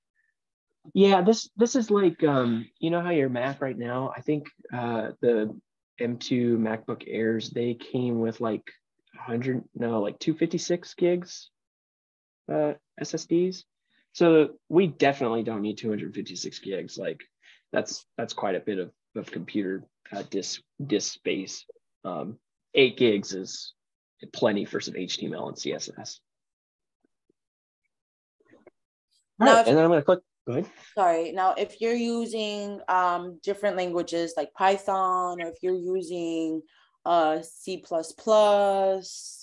Yeah, this is like you know how your Mac right now, I think the M2 MacBook Airs, they came with like 256 gigs SSDs. So we definitely don't need 256 gigs. Like that's quite a bit of computer disk space. 8 gigs is plenty for some HTML and CSS. All right, and then I'm going to click. Go ahead. Sorry. Now, if you're using different languages like Python, or if you're using C++,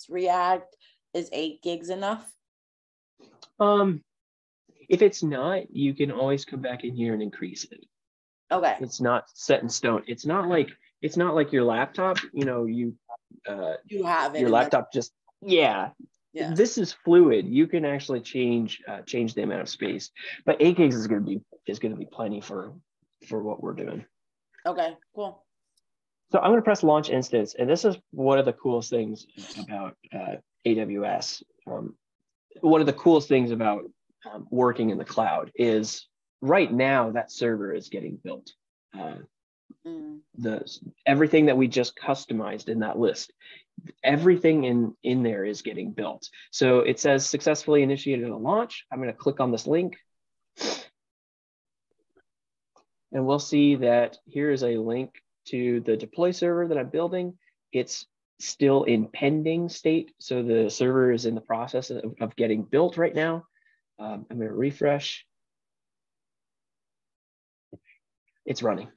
React, is 8 gigs enough? If it's not, you can always come back in here and increase it. Okay. It's not set in stone. It's not like your laptop. You know, you have it your laptop just yeah. This is fluid. You can actually change the amount of space, but 8 gigs is going to be plenty for what we're doing. Okay, cool. So I'm going to press launch instance, and this is one of the coolest things about AWS. One of the coolest things about working in the cloud is right now that server is getting built. Everything that we just customized in that list, everything in there is getting built. So it says successfully initiated a launch. I'm going to click on this link, and we'll see that here is a link to the deploy server that I'm building. It's still in pending state, so the server is in the process of getting built right now. I'm going to refresh. It's running.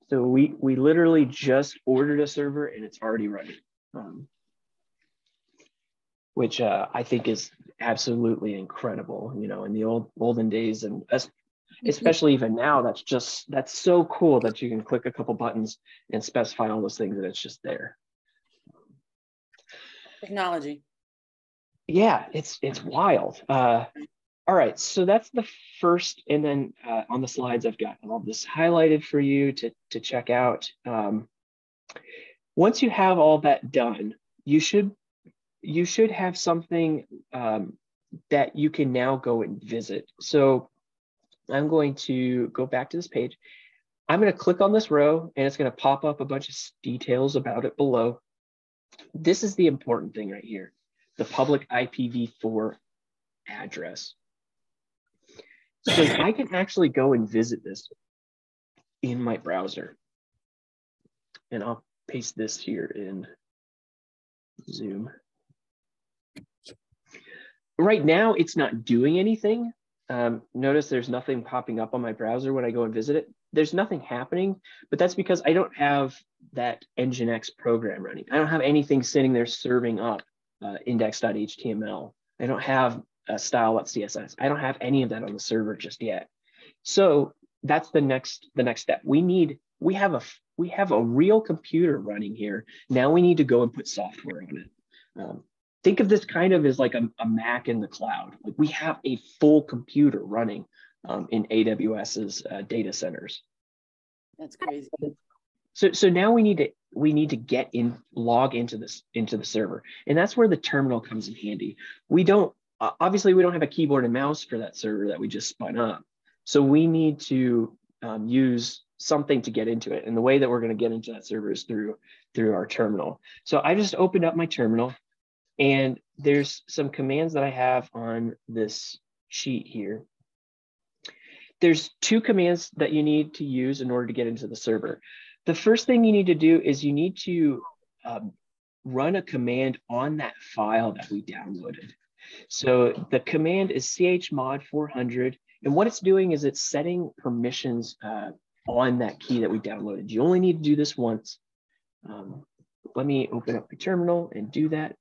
So we literally just ordered a server and it's already running, which I think is absolutely incredible. You know, in the olden days, and especially even now, that's so cool that you can click a couple buttons and specify all those things and it's just there. Technology. Yeah, it's wild. All right, so that's the first, and then on the slides, I've got all this highlighted for you to check out. Once you have all that done, you should have something that you can now go and visit. So I'm going to go back to this page. I'm going to click on this row, and it's going to pop up a bunch of details about it below. This is the important thing right here, the public IPv4 address. So I can actually go and visit this in my browser. And I'll paste this here in Zoom. Right now, it's not doing anything. Notice there's nothing popping up on my browser when I go and visit it. There's nothing happening, but that's because I don't have that Nginx program running. I don't have anything sitting there serving up index.html. I don't have style.css. I don't have any of that on the server just yet. So that's the next step. We have a real computer running here. Now we need to go and put software on it. Think of this kind of as like a Mac in the cloud. Like we have a full computer running in AWS's data centers. That's crazy. So now we need to log into the server, and that's where the terminal comes in handy. Obviously, we don't have a keyboard and mouse for that server that we just spun up. So we need to use something to get into it. And the way that we're going to get into that server is through our terminal. So I just opened up my terminal, and there's some commands that I have on this sheet here. There's 2 commands that you need to use in order to get into the server. The first thing you need to do is you need to run a command on that file that we downloaded. So the command is chmod 400, and what it's doing is it's setting permissions on that key that we downloaded. You only need to do this once. Let me open up my terminal and do that.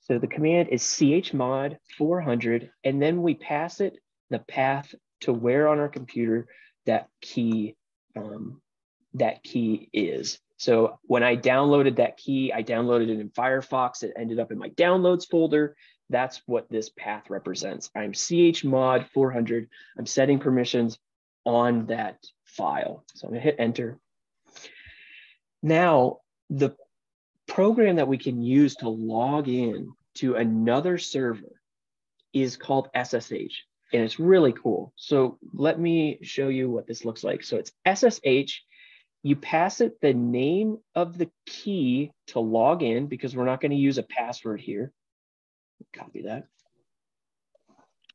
So the command is chmod 400, and then we pass it the path to where on our computer that key is. So when I downloaded that key, I downloaded it in Firefox. It ended up in my downloads folder. That's what this path represents. I'm chmod 400. I'm setting permissions on that file. So I'm gonna hit enter. Now, the program that we can use to log in to another server is called SSH, and it's really cool. So let me show you what this looks like. So it's SSH. You pass it the name of the key to log in, because we're not going to use a password here. Copy that.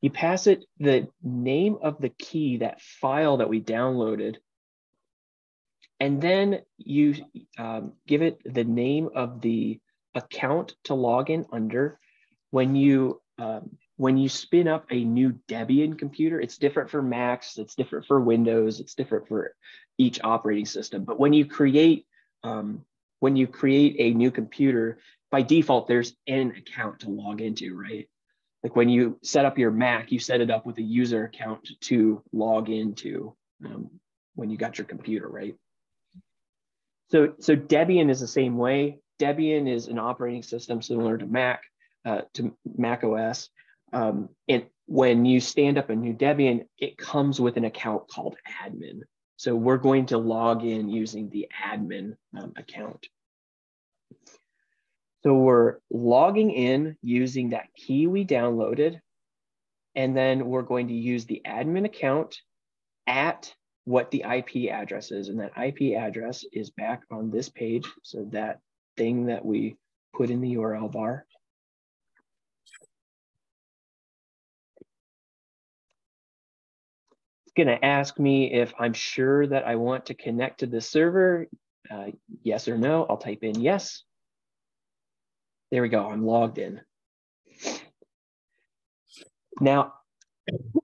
You pass it the name of the key, that file that we downloaded, and then you give it the name of the account to log in under. When you spin up a new Debian computer, it's different for Macs, it's different for Windows, it's different for each operating system. But when you create a new computer, by default, there's an account to log into, right? Like when you set up your Mac, you set it up with a user account to log into when you got your computer, right? So Debian is the same way. Debian is an operating system similar to Mac OS. And when you stand up a new Debian, it comes with an account called admin. So we're going to log in using the admin account. So we're logging in using that key we downloaded, and then we're going to use the admin account at what the IP address is. And that IP address is back on this page. So that thing that we put in the URL bar. It's going to ask me if I'm sure that I want to connect to the server. Yes or no. I'll type in yes. There we go. I'm logged in. Now,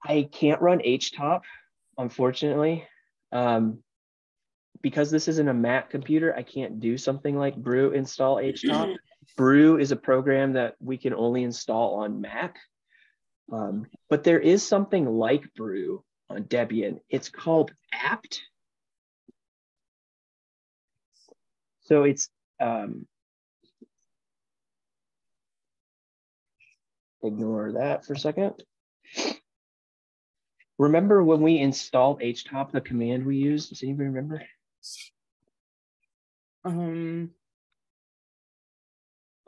I can't run HTOP, unfortunately. Because this isn't a Mac computer, I can't do something like brew install HTOP. Brew is a program that we can only install on Mac. But there is something like brew on Debian. It's called apt. So it's ignore that for a second. Remember when we installed HTOP, the command we used? Does anybody remember?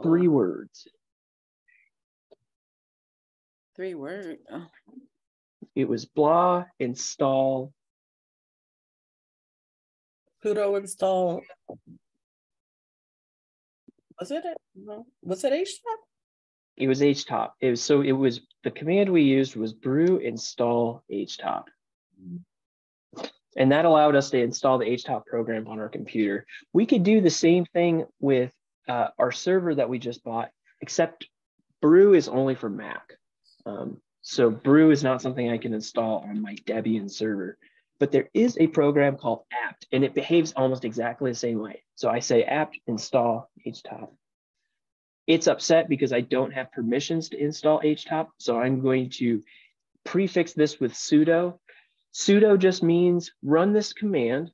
3 words. 3 words. Oh. It was blah install. Sudo install. Was it? No. Was it HTOP? It was HTOP. It was the command we used was brew install HTOP. And that allowed us to install the HTOP program on our computer. We could do the same thing with our server that we just bought, except brew is only for Mac. So brew is not something I can install on my Debian server. But there is a program called apt, and it behaves almost exactly the same way. So I say apt install HTOP. It's upset because I don't have permissions to install HTOP. So I'm going to prefix this with sudo. Sudo just means run this command,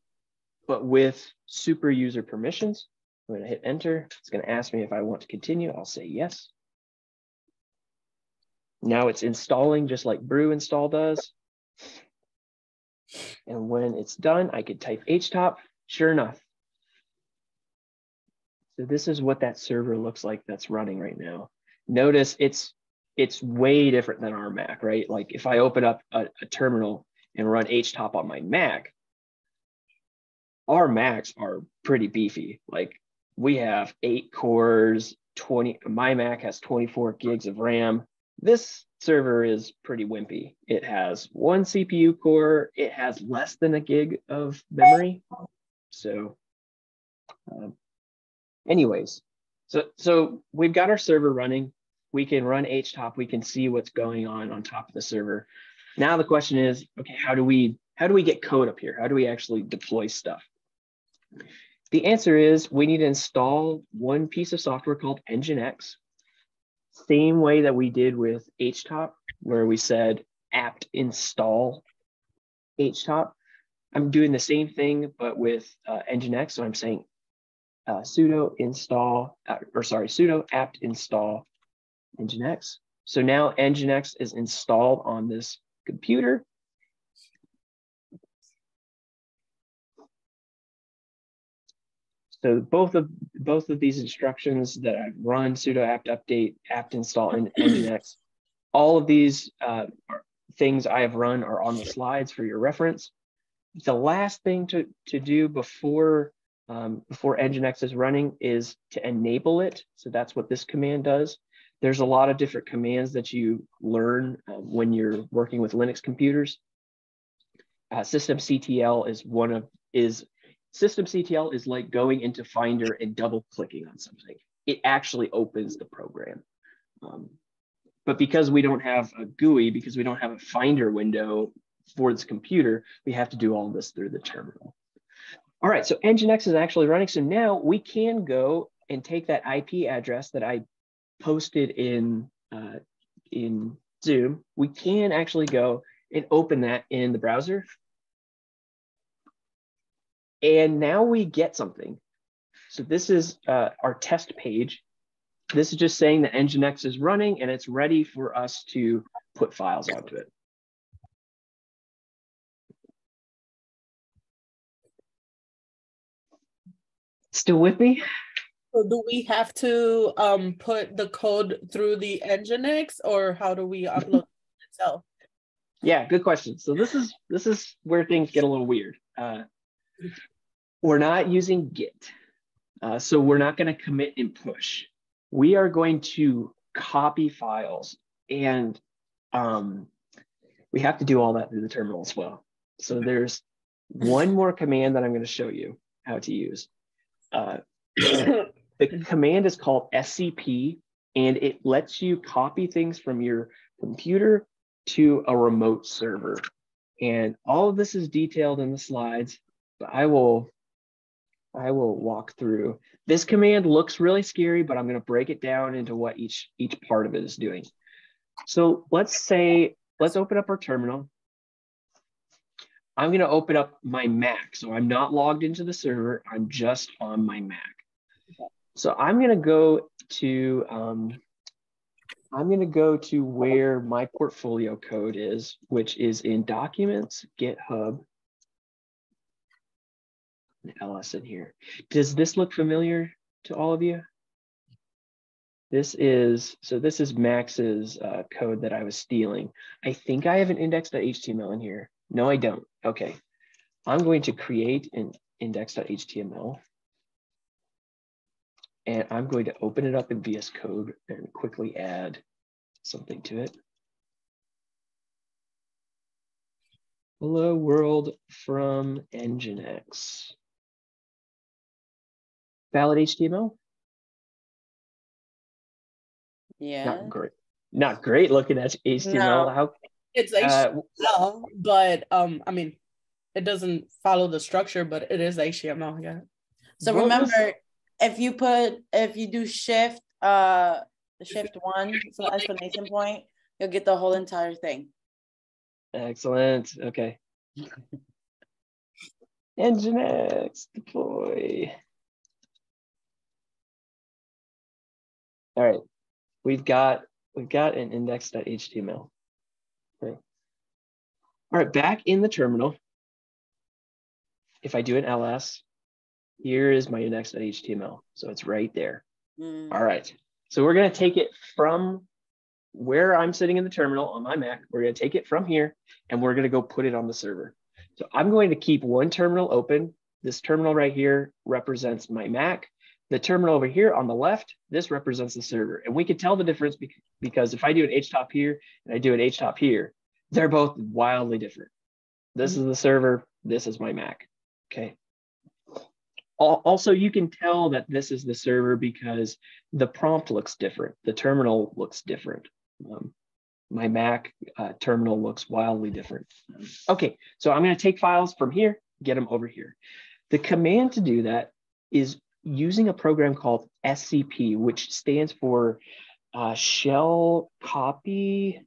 but with super user permissions. I'm going to hit enter. It's going to ask me if I want to continue. I'll say yes. Now it's installing just like brew install does. And when it's done, I could type HTOP. Sure enough. So this is what that server looks like that's running right now. Notice it's way different than our Mac, right? Like if I open up a terminal and run HTOP on my Mac, our Macs are pretty beefy. Like we have 8 cores, my Mac has 24 gigs of RAM. This server is pretty wimpy. It has 1 CPU core. It has less than a gig of memory. So anyways, so we've got our server running. We can run HTOP. We can see what's going on top of the server. Now the question is, okay, how do we get code up here? How do we actually deploy stuff? The answer is we need to install one piece of software called Nginx. Same way that we did with HTOP, where we said apt install HTOP. I'm doing the same thing, but with Nginx. So I'm saying sudo apt install Nginx. So now Nginx is installed on this computer. So both of these instructions that I've run, sudo apt update, apt install, and nginx, all of these things I have run are on the slides for your reference. The last thing to do before nginx is running is to enable it. So that's what this command does. There's a lot of different commands that you learn when you're working with Linux computers. Systemctl systemctl is like going into Finder and double clicking on something. It actually opens the program. But because we don't have a GUI, because we don't have a Finder window for this computer, we have to do all this through the terminal. All right, so nginx is actually running. So now we can go and take that IP address that I posted in Zoom. We can actually go and open that in the browser. And now we get something. So this is our test page. This is just saying that nginx is running and it's ready for us to put files onto it. Still with me? So do we have to put the code through the nginx, or how do we upload it itself? Yeah, good question. So this is where things get a little weird. We're not using Git. So we're not going to commit and push. We are going to copy files, and we have to do all that through the terminal as well. So there's one more command that I'm going to show you how to use. The command is called scp, and it lets you copy things from your computer to a remote server. And all of this is detailed in the slides, but I will walk through. This command looks really scary, but I'm going to break it down into what each part of it is doing. So let's open up our terminal. I'm going to open up my Mac. So I'm not logged into the server. I'm just on my Mac. So I'm going to go to where my portfolio code is, which is in Documents, GitHub, and ls in here. Does this look familiar to all of you? This is Max's code that I was stealing. I think I have an index.html in here. No, I don't. Okay. I'm going to create an index.html. And I'm going to open it up in VS Code and quickly add something to it. Hello world from nginx. Valid HTML? Yeah. Not great looking at HTML. No. How It's HTML, but I mean, it doesn't follow the structure, but it is HTML. Yeah. So remember, if you do shift one, so exclamation point, you'll get the whole entire thing. Excellent. Okay. Nginx deploy. All right. We've got an index.html. Okay. All right, back in the terminal. If I do an ls, here is my index.html. So it's right there. All right. So we're going to take it from where I'm sitting in the terminal on my Mac. We're going to take it from here and we're going to go put it on the server. So I'm going to keep one terminal open. This terminal right here represents my Mac. The terminal over here on the left, this represents the server. And we can tell the difference because if I do an htop here and I do an htop here, they're both wildly different. This is the server, this is my Mac, okay? Also, you can tell that this is the server because the prompt looks different. The terminal looks different. My Mac terminal looks wildly different. Okay, so I'm gonna take files from here, get them over here. The command to do that is using a program called scp, which stands for shell copy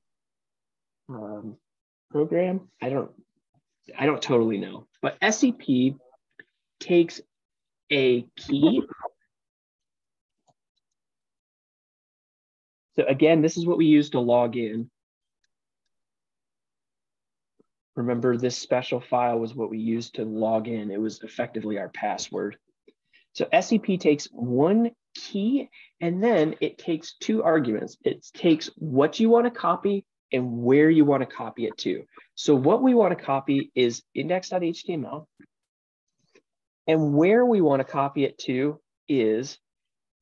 program. I don't totally know, but scp takes a key. So again, this is what we use to log in. Remember, this special file was what we used to log in. It was effectively our password. So SCP takes one key and then it takes two arguments. It takes what you want to copy and where you want to copy it to. So what we want to copy is index.html, and where we want to copy it to is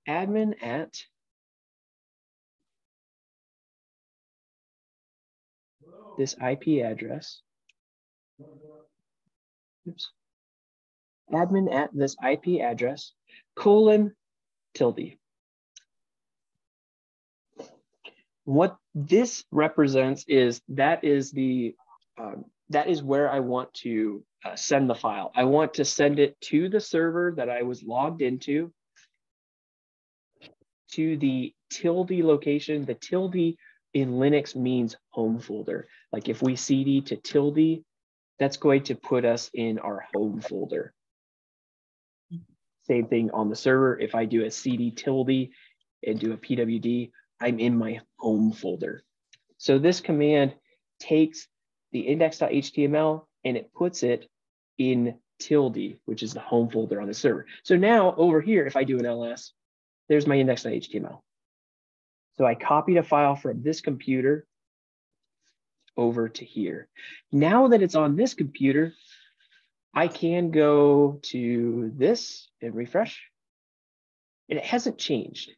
admin at this IP address. Oops. Admin at this IP address, :tilde. What this represents is that is where I want to send the file. I want to send it to the server that I was logged into, to the tilde location. The tilde in Linux means home folder. Like if we cd to tilde, that's going to put us in our home folder. Same thing on the server. If I do a cd tilde and do a pwd, I'm in my home folder. So this command takes the index.html and it puts it in tilde, which is the home folder on the server. So now over here, if I do an ls, there's my index.html. So I copied a file from this computer over to here. Now that it's on this computer, I can go to this and refresh, and it hasn't changed.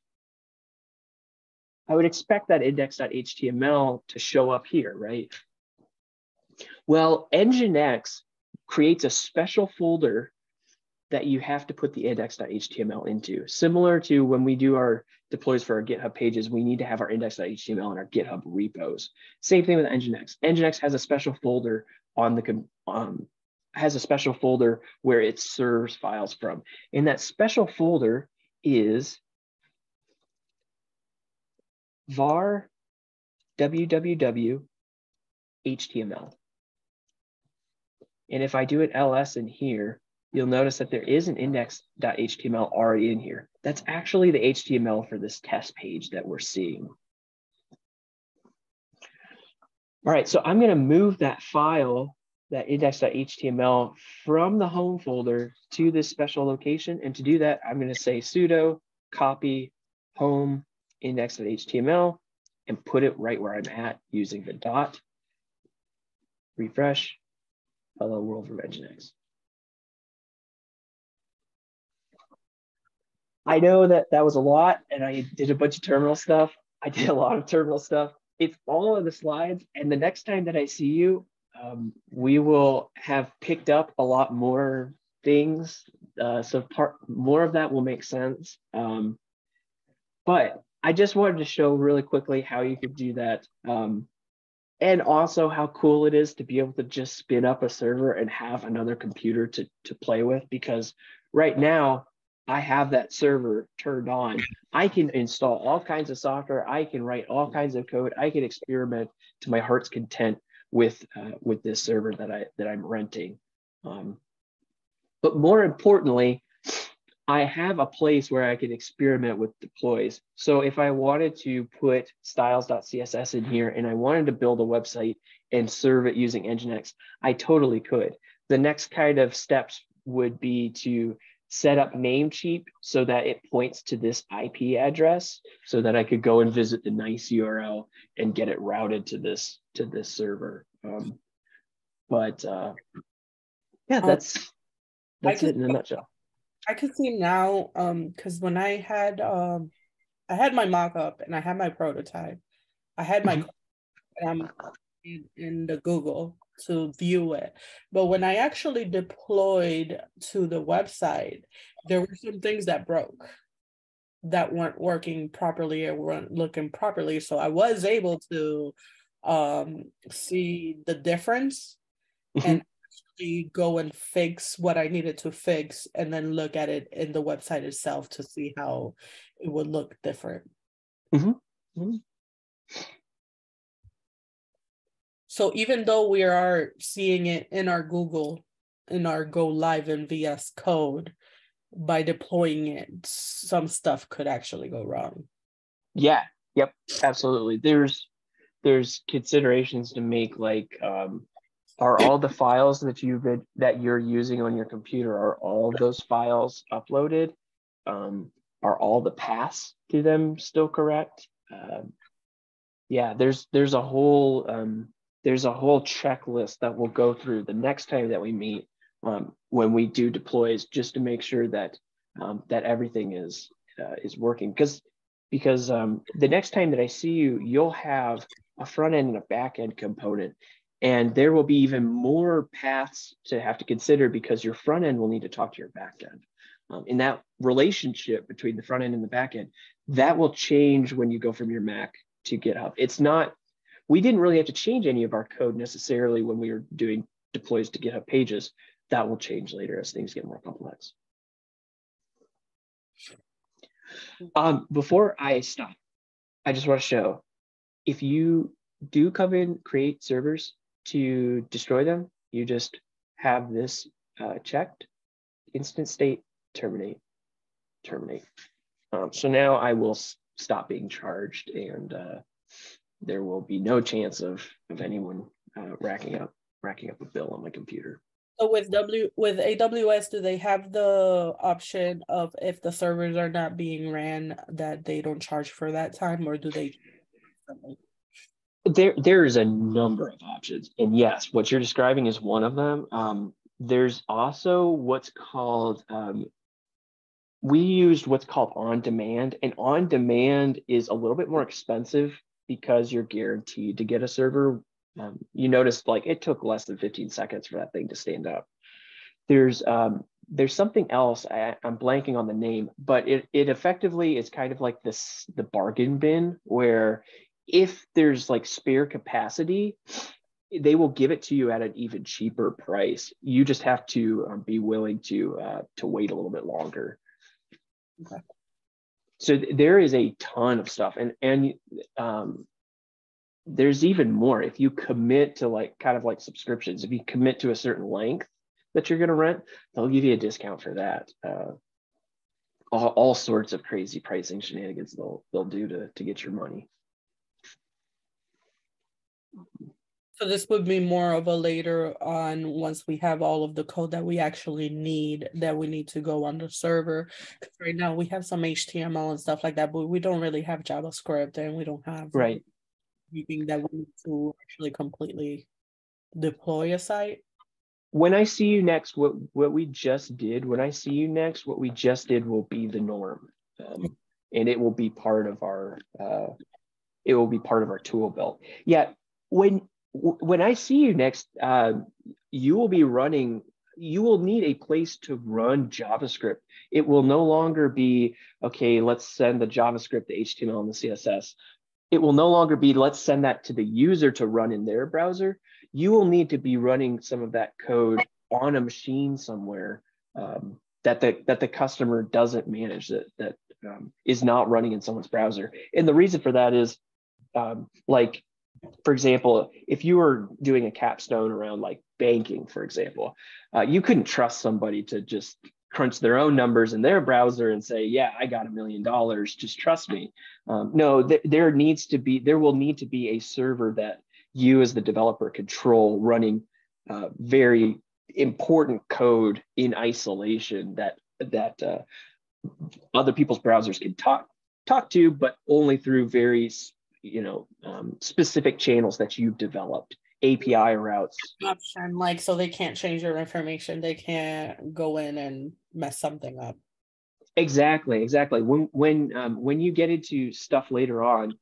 I would expect that index.html to show up here, right? Well, Nginx creates a special folder that you have to put the index.html into. Similar to when we do our deploys for our GitHub pages, we need to have our index.html in our GitHub repos. Same thing with Nginx. Nginx has a special folder on the where it serves files from. And that special folder is var www html. And if I do an ls in here, you'll notice that there is an index.html already in here. That's actually the HTML for this test page that we're seeing. All right, so I'm going to move that file, that index.html, from the home folder to this special location. And to do that, I'm going to say sudo copy home index.html and put it right where I'm at using the dot. Refresh. Hello world from Nginx. I know that that was a lot, and I did a bunch of terminal stuff. I did a lot of terminal stuff. It's all in the slides, and the next time that I see you, we will have picked up a lot more things. So more of that will make sense. But I just wanted to show really quickly how you could do that. And also how cool it is to be able to just spin up a server and have another computer to play with, because right now I have that server turned on. I can install all kinds of software. I can write all kinds of code. I can experiment to my heart's content with this server that I'm renting. But more importantly, I have a place where I can experiment with deploys. So if I wanted to put styles.css in here and I wanted to build a website and serve it using Nginx, I totally could. The next kind of steps would be to set up Namecheap so that it points to this IP address so that I could go and visit the nice URL and get it routed to this server. Yeah, that's it in a nutshell. I could see now, because when I had my mock-up and I had my prototype, I had my in the Google to view it. But when I actually deployed to the website, there were some things that broke, that weren't working properly or weren't looking properly. So I was able to see the difference and actually go and fix what I needed to fix, and then look at it in the website itself to see how it would look different. So even though we are seeing it in our Google, in our Go Live in VS Code, by deploying it, some stuff could actually go wrong. Yeah, yep, absolutely. There's considerations to make, like, are all the files that you're using on your computer, are all of those files uploaded? are all the paths to them still correct? Yeah, there's a whole checklist that we'll go through the next time that we meet, when we do deploys, just to make sure that that everything is working. Because the next time that I see you, you'll have a front end and a back end component, and there will be even more paths to have to consider, because your front end will need to talk to your back end. And that relationship between the front end and the back end, that will change when you go from your Mac to GitHub. It's not, we didn't really have to change any of our code necessarily when we were doing deploys to GitHub pages. That will change later as things get more complex. Before I stop, I just want to show, if you do come in, create servers to destroy them, you just have this checked: instant state, terminate. So now I will stop being charged, and there will be no chance of anyone racking up a bill on my computer. So with AWS, do they have the option of, if the servers are not being ran, that they don't charge for that time, or do they? There is a number of options, and yes, what you're describing is one of them. There's also what's called, we used what's called on demand, and on demand is a little bit more expensive because you're guaranteed to get a server. You notice, like, it took less than 15 seconds for that thing to stand up. There's something else, I'm blanking on the name, but it effectively is kind of like the bargain bin, where if there's like spare capacity, they will give it to you at an even cheaper price. You just have to be willing to wait a little bit longer. Okay. So there is a ton of stuff, and there's even more. If you commit to like kind of like subscriptions, if you commit to a certain length that you're going to rent, they'll give you a discount for that. All sorts of crazy pricing shenanigans they'll do to get your money. So this would be more of a later on, once we have all of the code that we actually need, that we need to go on the server. Because right now we have some HTML and stuff like that, but we don't really have JavaScript, and we don't have right anything that we need to actually completely deploy a site. When I see you next, what we just did, what we just did will be the norm, and it will be part of our tool belt. Yeah, when I see you next, you will need a place to run JavaScript. It will no longer be, okay, let's send the JavaScript, the HTML, and the CSS. It will no longer be, let's send that to the user to run in their browser. You will need to be running some of that code on a machine somewhere that the customer doesn't manage, that is not running in someone's browser. And the reason for that is, like, for example, if you were doing a capstone around like banking, for example, you couldn't trust somebody to just crunch their own numbers in their browser and say, yeah, I got $1 million, just trust me. No, there will need to be a server that you as the developer control, running very important code in isolation that other people's browsers can talk to, but only through very specific channels that you've developed, API routes. Option, like, so they can't change your information. They can't go in and mess something up. Exactly. When you get into stuff later on,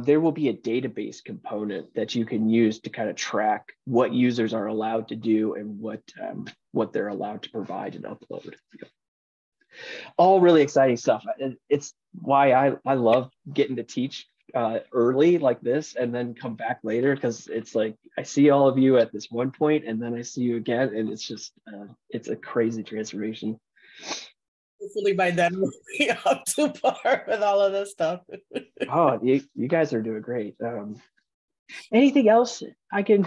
there will be a database component that you can use to kind of track what users are allowed to do and what they're allowed to provide and upload. All really exciting stuff. It's why I love getting to teach early like this and then come back later, because it's like I see all of you at this one point and then I see you again, and it's just it's a crazy transformation. Hopefully by then we'll be up to par with all of this stuff. Oh, you guys are doing great. Anything else I can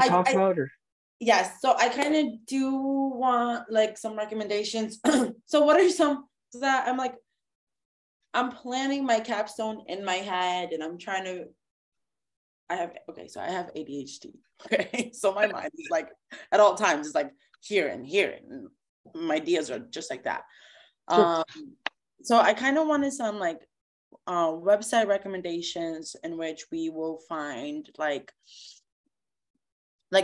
talk about? Or yes, so I kind of do want like some recommendations. So what are some that I'm planning my capstone in my head, and I'm trying to, I have ADHD. Okay. So my mind is like at all times, it's like here and here, and my ideas are just like that. Sure. So I kind of wanted some like website recommendations in which we will find like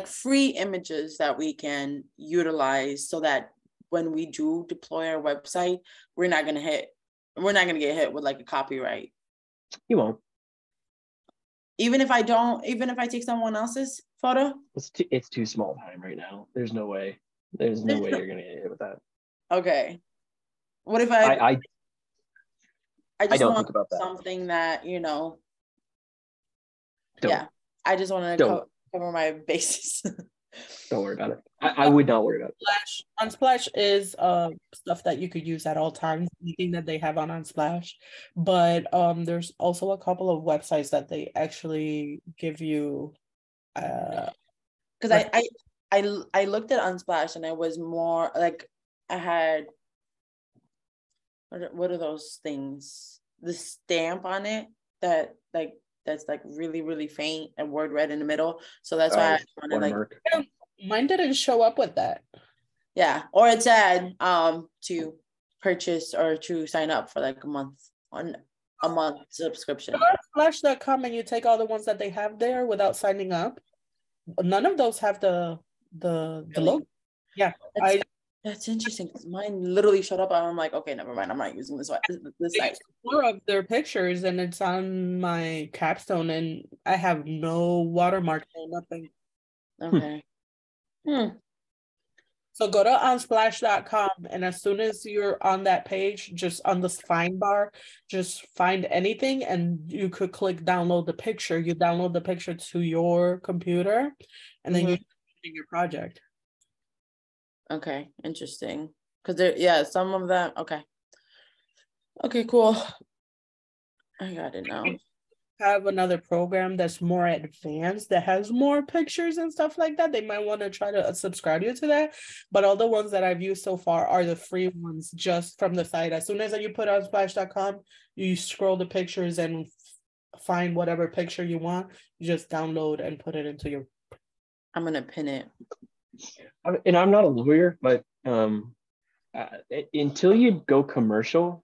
free images that we can utilize so that when we do deploy our website, we're not gonna get hit with like a copyright. You won't. Even if I take someone else's photo? It's too small time right now. There's no way. There's no way you're gonna get hit with that. Okay. What if I just don't want think about that. something that, Don't. Yeah. I just want to cover my bases. Don't worry about it. I would not worry about it. Unsplash is stuff that you could use at all times, anything that they have on Unsplash. But there's also a couple of websites that they actually give you. Because I looked at Unsplash and I was more like I had what are those things? The stamp on it that's like really, really faint and word red in the middle. So that's why I wanted watermark. like mine didn't show up with that. Yeah. Or it said to purchase or to sign up for like a month subscription. Splash.com and you take all the ones that they have there without signing up. None of those have the logo. Yeah. That's interesting because mine literally showed up and I'm like, okay, never mind. I'm not using this site. More of their pictures and it's on my capstone and I have no watermark, no nothing. Okay. So go to unsplash.com and as soon as you're on that page, just on the find bar, just find anything and you could click download the picture. You download the picture to your computer and then you do your project. Okay, interesting. Because some of them, okay, cool. I got it now. Have another program that's more advanced that has more pictures and stuff like that. They might want to try to subscribe you to that. But all the ones that I've used so far are the free ones just from the site. As soon as you put on splash.com, you scroll the pictures and find whatever picture you want. You just download and put it into your. I'm going to pin it. And I'm not a lawyer, but until you go commercial,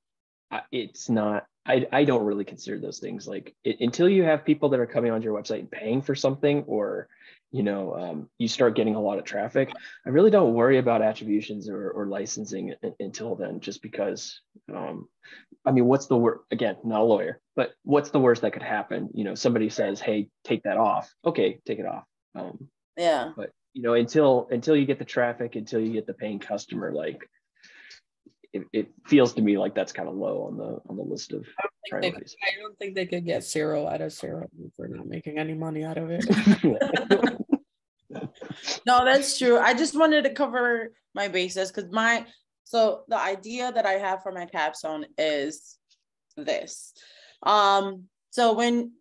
it's not. I don't really consider those things like until you have people that are coming onto your website and paying for something, or you start getting a lot of traffic. I really don't worry about attributions or licensing until then, just because. I mean, what's the worst? Again, not a lawyer, but what's the worst that could happen? Somebody says, "Hey, take that off." Okay, take it off. Yeah. But until you get the traffic, until you get the paying customer, like it feels to me like that's kind of low on the list of priorities. I don't think they could get 0 out of 0 for not making any money out of it. No, that's true. I just wanted to cover my bases because the idea that I have for my capstone is this. So when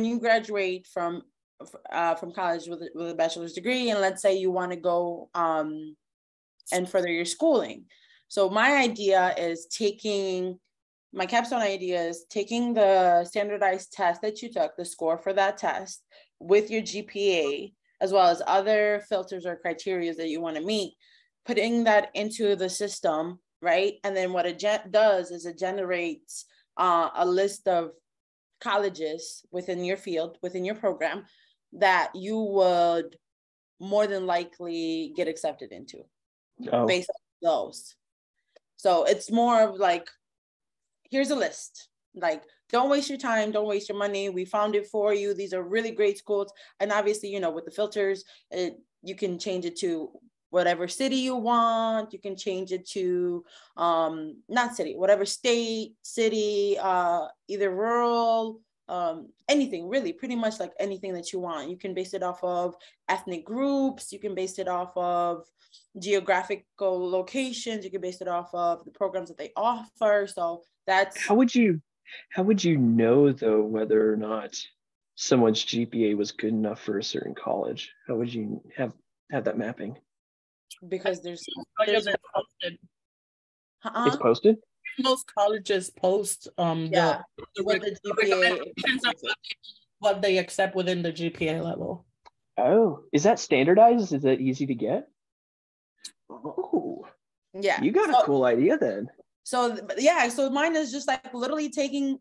you graduate from college with a bachelor's degree, and let's say you want to go and further your schooling. So my capstone idea is taking the standardized test that you took, the score for that test with your GPA, as well as other filters or criteria that you want to meet, putting that into the system, right? And then what it does is it generates a list of colleges within your field, within your program, that you would more than likely get accepted into based on those. So it's more of like, here's a list. Like, don't waste your time, don't waste your money. We found it for you. These are really great schools. And obviously, with the filters, you can change it to whatever city you want. You can change it to, not city, whatever state, city, either rural, anything really, pretty much like anything that you want. You can base it off of ethnic groups. You can base it off of geographical locations. You can base it off of the programs that they offer. So that's how would you know though whether or not someone's GPA was good enough for a certain college? How would you have that mapping? Because there's posted. It's posted. Most colleges post the GPA, what they accept within the GPA level. Oh, is that standardized? Is that easy to get? Oh, yeah. You got a cool idea then. So yeah, so mine is just like literally taking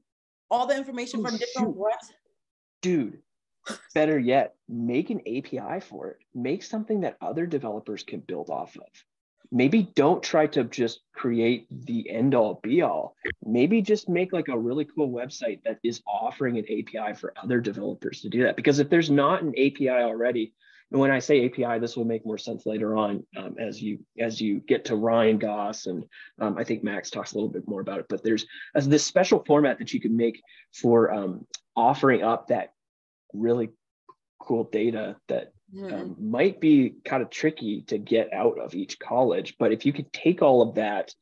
all the information from different websites. Dude, better yet, make an API for it. Make something that other developers can build off of. Maybe don't try to just create the end all be all. Maybe just make like a really cool website that is offering an API for other developers to do that. Because if there's not an API already, and when I say API, this will make more sense later on as you get to Ryan Goss, and I think Max talks a little bit more about it. But there's this special format that you can make for offering up that really cool data that might be kind of tricky to get out of each college. But if you could take all of that,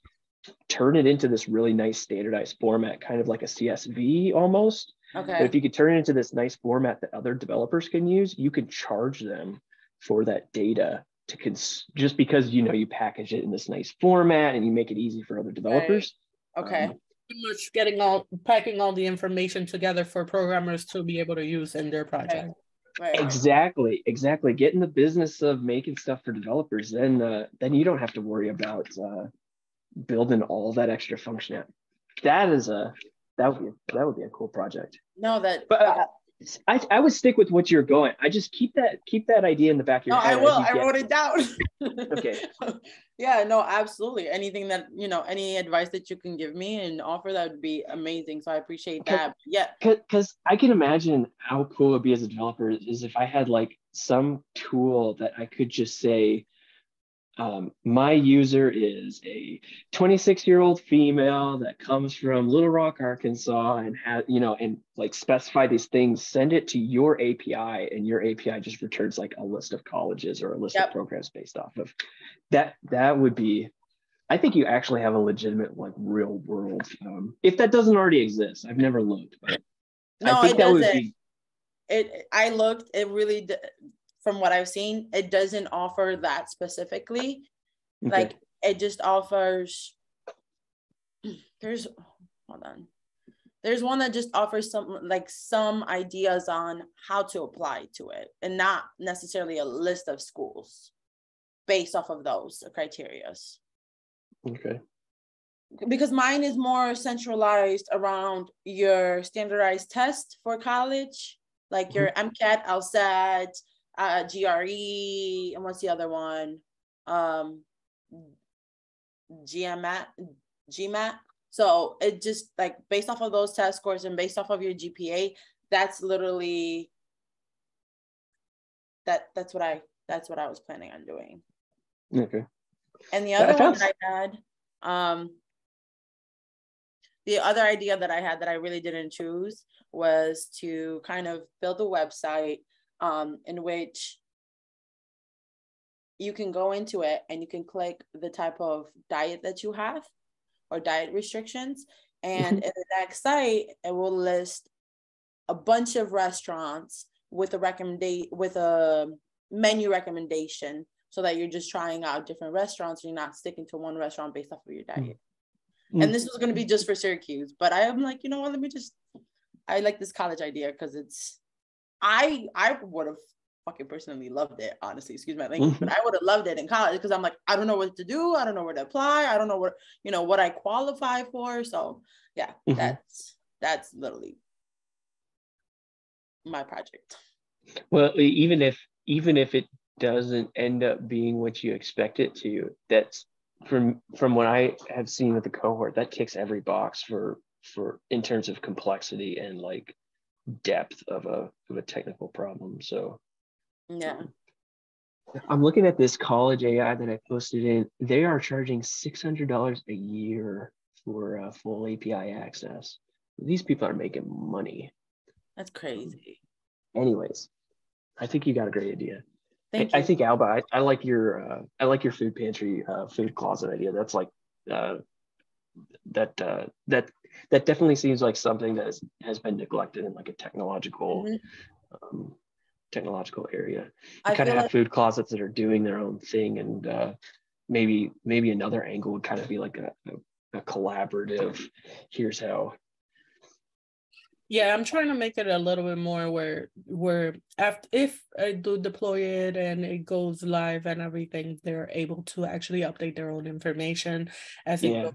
turn it into this really nice standardized format, kind of like a CSV almost. Okay. But if you could turn it into this nice format that other developers can use, you could charge them for that data to just because you package it in this nice format and you make it easy for other developers. Right. Okay. Pretty much packing all the information together for programmers to be able to use in their project. Okay. Right. Exactly. Get in the business of making stuff for developers. Then you don't have to worry about building all that extra functionality. That would be a cool project. No, but I would stick with what you're going. I just keep that idea in the back of your head. I will. I wrote it down. Okay. Yeah, no, absolutely. Anything that, any advice that you can give me and offer, that would be amazing. So I appreciate that. Yeah. Because I can imagine how cool it would be as a developer is if I had like some tool that I could just say, my user is a 26-year-old female that comes from Little Rock, Arkansas, and has, and like specify these things, send it to your API, and your API just returns like a list of colleges or a list of programs based off of that. That would be, I think you actually have a legitimate like real world. If that doesn't already exist, I've never looked, but no, I think it doesn't. I looked, it really from what I've seen, it doesn't offer that specifically. Okay. Like it just offers, there's one that just offers some ideas on how to apply to it, and not necessarily a list of schools based off of those criteria. Okay. Because mine is more centralized around your standardized test for college, like your MCAT, LSAT, GRE, and what's the other one? GMAT. So it just like based off of those test scores and based off of your GPA, that's literally that's what I was planning on doing. Okay. And the other one that I had, the other idea that I had that I really didn't choose was to kind of build a website in which you can go into it and you can click the type of diet that you have or diet restrictions. And in the next site, it will list a bunch of restaurants with a menu recommendation, so that you're just trying out different restaurants. You're not sticking to one restaurant based off of your diet. And this was going to be just for Syracuse, but I'm like, you know what, I like this college idea because I would have fucking personally loved it, honestly, excuse my language, but I would have loved it in college because I'm like, I don't know what to do. I don't know where to apply. I don't know what I qualify for. So yeah, that's literally my project. Well, even if it doesn't end up being what you expect it to, that's from what I have seen with the cohort, that ticks every box for in terms of complexity and like depth of a technical problem. So yeah, I'm looking at this college AI that I posted in. They are charging $600 a year for full API access. These people are making money. That's crazy. Anyways, I think you got a great idea. Thank you. I think Alba, I like your food pantry, food closet idea. That's like that definitely seems like something that has been neglected in like a technological area. You kind of have food closets that are doing their own thing, and maybe another angle would kind of be like a collaborative. Here's how. Yeah, I'm trying to make it a little bit more where if I do deploy it and it goes live and everything, they're able to actually update their own information as it goes.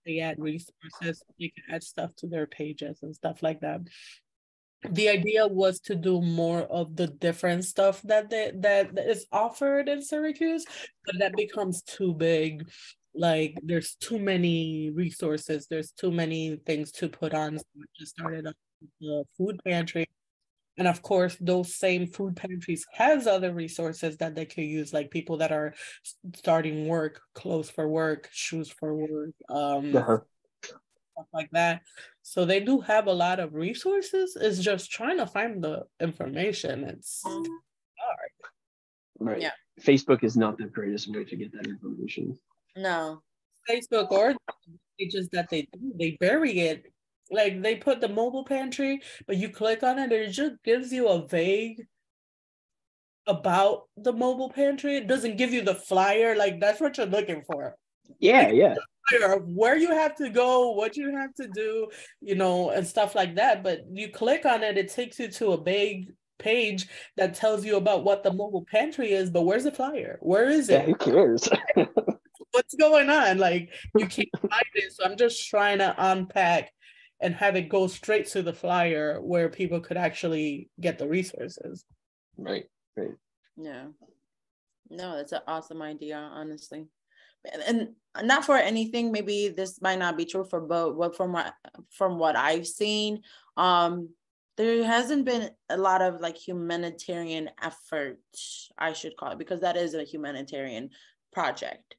they add resources, they can add stuff to their pages and stuff like that. The idea was to do more of the different stuff that is offered in Syracuse, but that becomes too big. Like there's too many resources, there's too many things to put on. So we just started up the food pantry. And of course, those same food pantries has other resources that they could use, like people that are starting work, clothes for work, shoes for work, stuff like that. So they do have a lot of resources. It's just trying to find the information. It's hard. Right. Yeah. Facebook is not the greatest way to get that information. No. Facebook or pages that they do, they bury it. Like they put the mobile pantry, but you click on it, it just gives you a vague about the mobile pantry. It doesn't give you the flyer. Like that's what you're looking for. Yeah, like, yeah. Where you have to go, what you have to do, you know, and stuff like that. But you click on it, it takes you to a big page that tells you about what the mobile pantry is, but where's the flyer? Where is it? Yeah, who cares? What's going on? Like you can't find it. So I'm just trying to unpack and have it go straight to the flyer where people could actually get the resources. Right. Yeah. No, that's an awesome idea, honestly. And not for anything, maybe this might not be true for both, but from what I've seen, there hasn't been a lot of like humanitarian effort, I should call it, because that is a humanitarian project,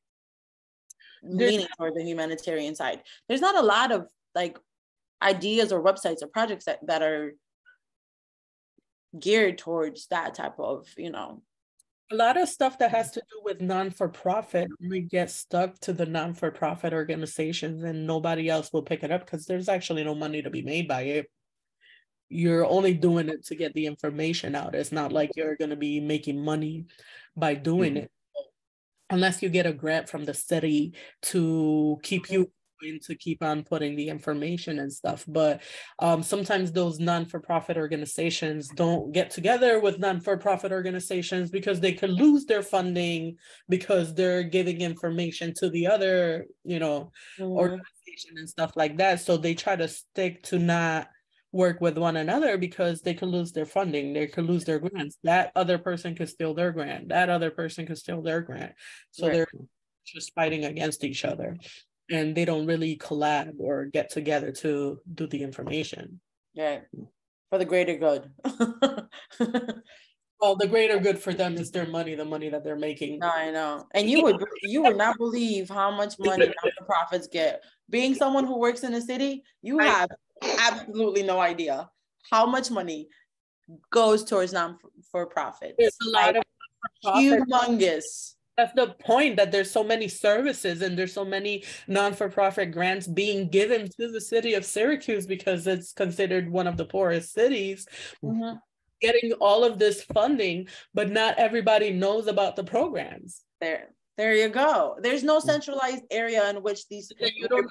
leaning toward the humanitarian side. There's not a lot of like ideas or websites or projects that are geared towards that type of, you know. A lot of stuff that has to do with non-for-profit only gets stuck to the non-for-profit organizations and nobody else will pick it up because there's actually no money to be made by it. You're only doing it to get the information out. It's not like you're going to be making money by doing it unless you get a grant from the city to keep you to keep on putting the information and stuff. But sometimes those non-for-profit organizations don't get together with non-for-profit organizations because they could lose their funding because they're giving information to the other, you know, organization and stuff like that. So they try to stick to not work with one another because they could lose their funding, they could lose their grants. That other person could steal their grant, that other person could steal their grant. So they're just fighting against each other. And they don't really collab or get together to do the information. Right. For the greater good. Well, the greater good for them is their money, the money that they're making. I know. And you would not believe how much money non-for-profits get. Being someone who works in the city, you have absolutely no idea how much money goes towards non-for-profits. There's a lot of humongous. That's the point, that there's so many services and there's so many non-for-profit grants being given to the city of Syracuse because it's considered one of the poorest cities, getting all of this funding, but not everybody knows about the programs. There you go. There's no centralized area in which these people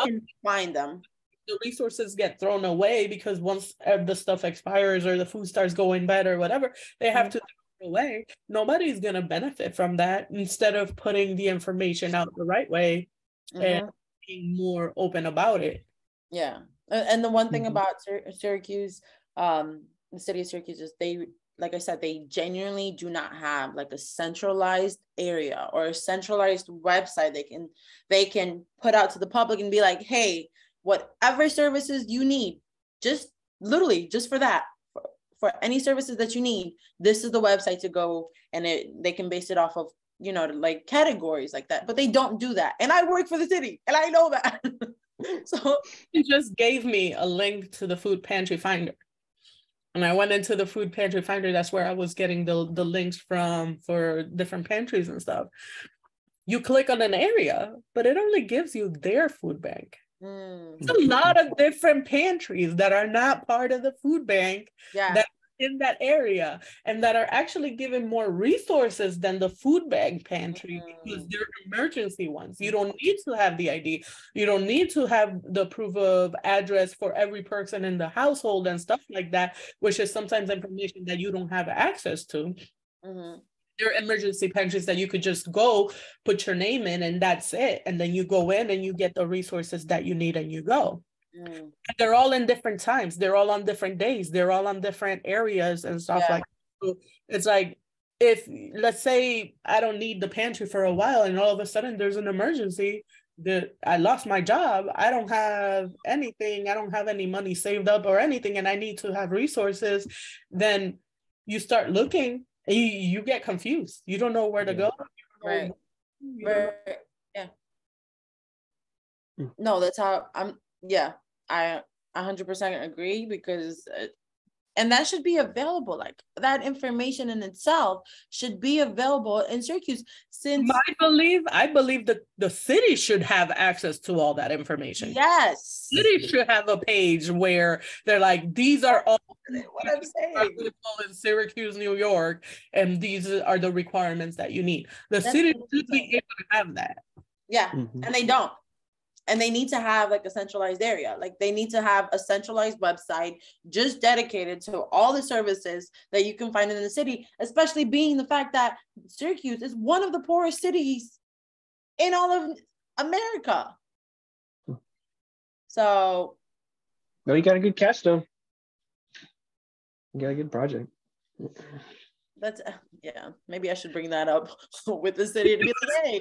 can find them. The resources get thrown away because once the stuff expires or the food starts going bad or whatever, they have to away. Nobody's going to benefit from that instead of putting the information out the right way and being more open about it. Yeah. And the one thing about Syracuse, the city of Syracuse, is they, like I said, they genuinely do not have like a centralized area or a centralized website they can put out to the public and be like, hey, whatever services you need, just literally just for that, for any services that you need, this is the website to go, and they can base it off of, you know, like categories like that. But they don't do that. And I work for the city and I know that. So he just gave me a link to the food pantry finder. And I went into the food pantry finder. That's where I was getting the links from for different pantries and stuff. You click on an area, but it only gives you their food bank. It's a lot of different pantries that are not part of the food bank that are in that area and that are actually given more resources than the food bank pantry because they're emergency ones. You don't need to have the ID. You don't need to have the proof of address for every person in the household and stuff like that, which is sometimes information that you don't have access to. There are emergency pantries that you could just go put your name in and that's it. And then you go in and you get the resources that you need and you go. And they're all in different times. They're all on different days. They're all on different areas and stuff like that. So it's like, if let's say I don't need the pantry for a while and all of a sudden there's an emergency, that I lost my job, I don't have anything, I don't have any money saved up or anything, and I need to have resources, then you start looking and you get confused. You don't know where to go. Right. Yeah. No, that's how I 100% agree, because and that should be available. Like, that information in itself should be available in Syracuse. Since I believe that the city should have access to all that information. Yes. City should have a page where they're like, these are all what I'm saying in Syracuse, New York, and these are the requirements that you need. The city should be able to have that. Yeah, and they don't. And they need to have like a centralized area. Like, they need to have a centralized website just dedicated to all the services that you can find in the city, especially being the fact that Syracuse is one of the poorest cities in all of America. So. No, you got a good capstone. You got a good project. That's, maybe I should bring that up with the city to be like, hey,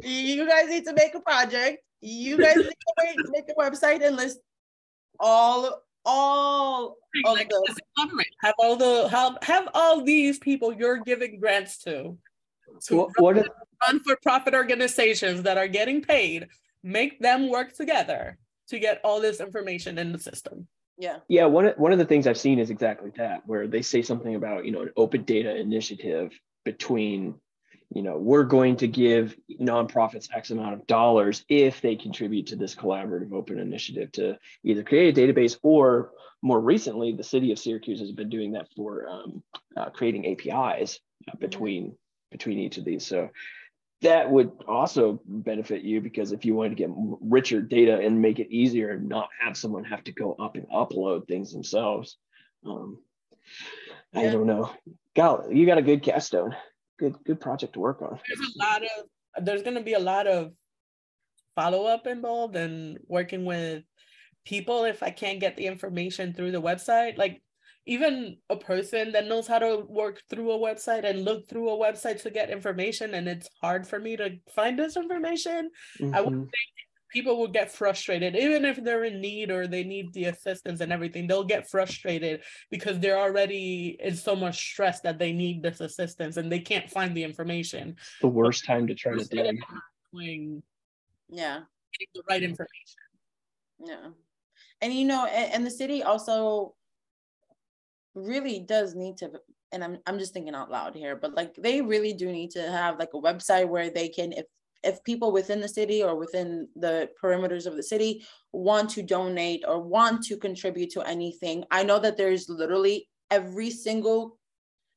you guys need to make a project. You guys need to make a website and list all of like the have all these people you're giving grants to run for profit organizations that are getting paid, make them work together to get all this information in the system. Yeah. One of the things I've seen is exactly that, where they say something about, an open data initiative between, we're going to give nonprofits X amount of dollars if they contribute to this collaborative open initiative to either create a database, or more recently, the city of Syracuse has been doing that for creating APIs between each of these. So that would also benefit you, because if you wanted to get richer data and make it easier and not have someone have to go up and upload things themselves. I don't know. Golly, you got a good capstone. Good project to work on. There's going to be a lot of follow-up involved and working with people if I can't get the information through the website. Like, even a person that knows how to work through a website and look through a website to get information, and it's hard for me to find this information, I would think people will get frustrated, even if they're in need or they need the assistance and everything. They'll get frustrated because they're already in so much stress that they need this assistance and they can't find the information. The worst time to try to dig. Getting the right information. Yeah. And and the city also really does need to, and I'm just thinking out loud here, but like, they really do need to have like a website where they can, if people within the city or within the perimeters of the city want to donate or want to contribute to anything. I know that there's literally every single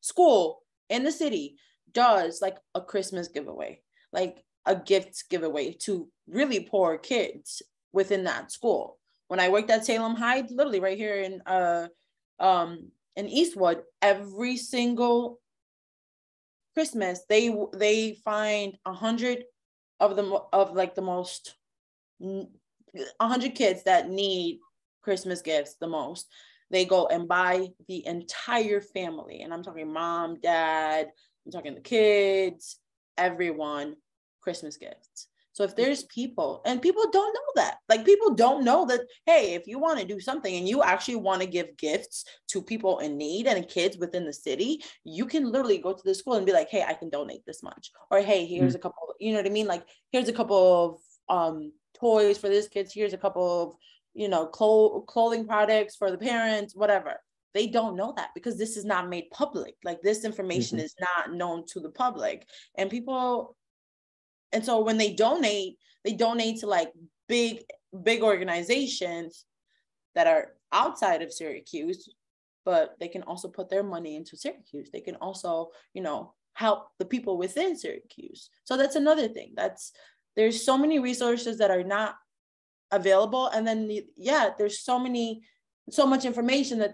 school in the city does like a Christmas giveaway, like a gift giveaway to really poor kids within that school. When I worked at Salem High, literally right here in Eastwood, every single Christmas they find 100 of the most 100 kids that need Christmas gifts the most. They go and buy the entire family, and I'm talking mom, dad, I'm talking the kids, everyone, Christmas gifts. So if there's people, and people don't know that, like, people don't know that, hey, if you want to do something and you actually want to give gifts to people in need and kids within the city, you can literally go to the school and be like, hey, I can donate this much. Or, hey, here's a couple, you know what I mean? Like, here's a couple of toys for this kids. Here's a couple of, clothing products for the parents, whatever. They don't know that because this is not made public. Like, this information is not known to the public, and people. And so when they donate to like big organizations that are outside of Syracuse, but they can also put their money into Syracuse. They can also, help the people within Syracuse. So that's another thing. There's so many resources that are not available. And then, there's so much information that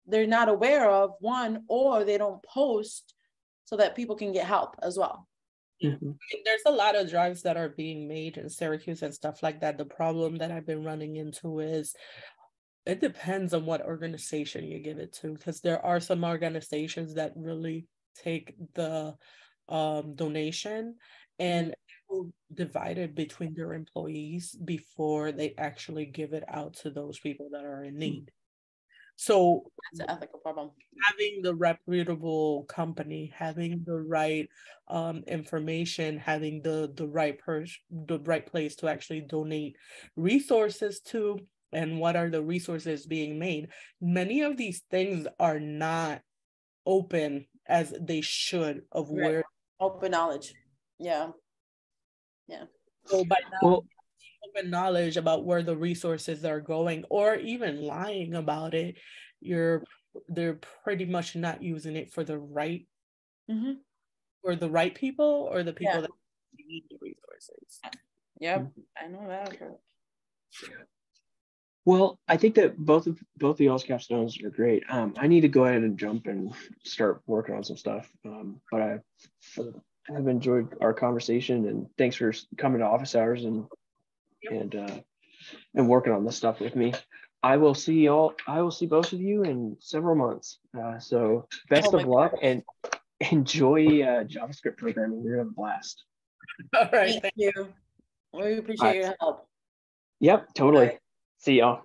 they're not aware of, one, or they don't post so that people can get help as well. Mm-hmm. There's a lot of drives that are being made in Syracuse and stuff like that. The problem that I've been running into is it depends on what organization you give it to, because there are some organizations that really take the donation and divide it between their employees before they actually give it out to those people that are in need. So it's an ethical problem. Having the reputable company, having the right information, having the right place to actually donate resources to, and what are the resources being made. Many of these things are not open as they should of right. where open knowledge. Yeah. So by now, open knowledge about where the resources are going, or even lying about it, they're pretty much not using it for the right or the right people, or the people that need the resources. Yep, I know that. Well, I think that both of y'all's capstones are great. I need to go ahead and jump and start working on some stuff. But I've enjoyed our conversation, and thanks for coming to office hours and working on this stuff with me. I will see both of you in several months. So best of luck and enjoy JavaScript programming. You're gonna have a blast. All right. Thank you. We appreciate your help. Yep, totally. See y'all.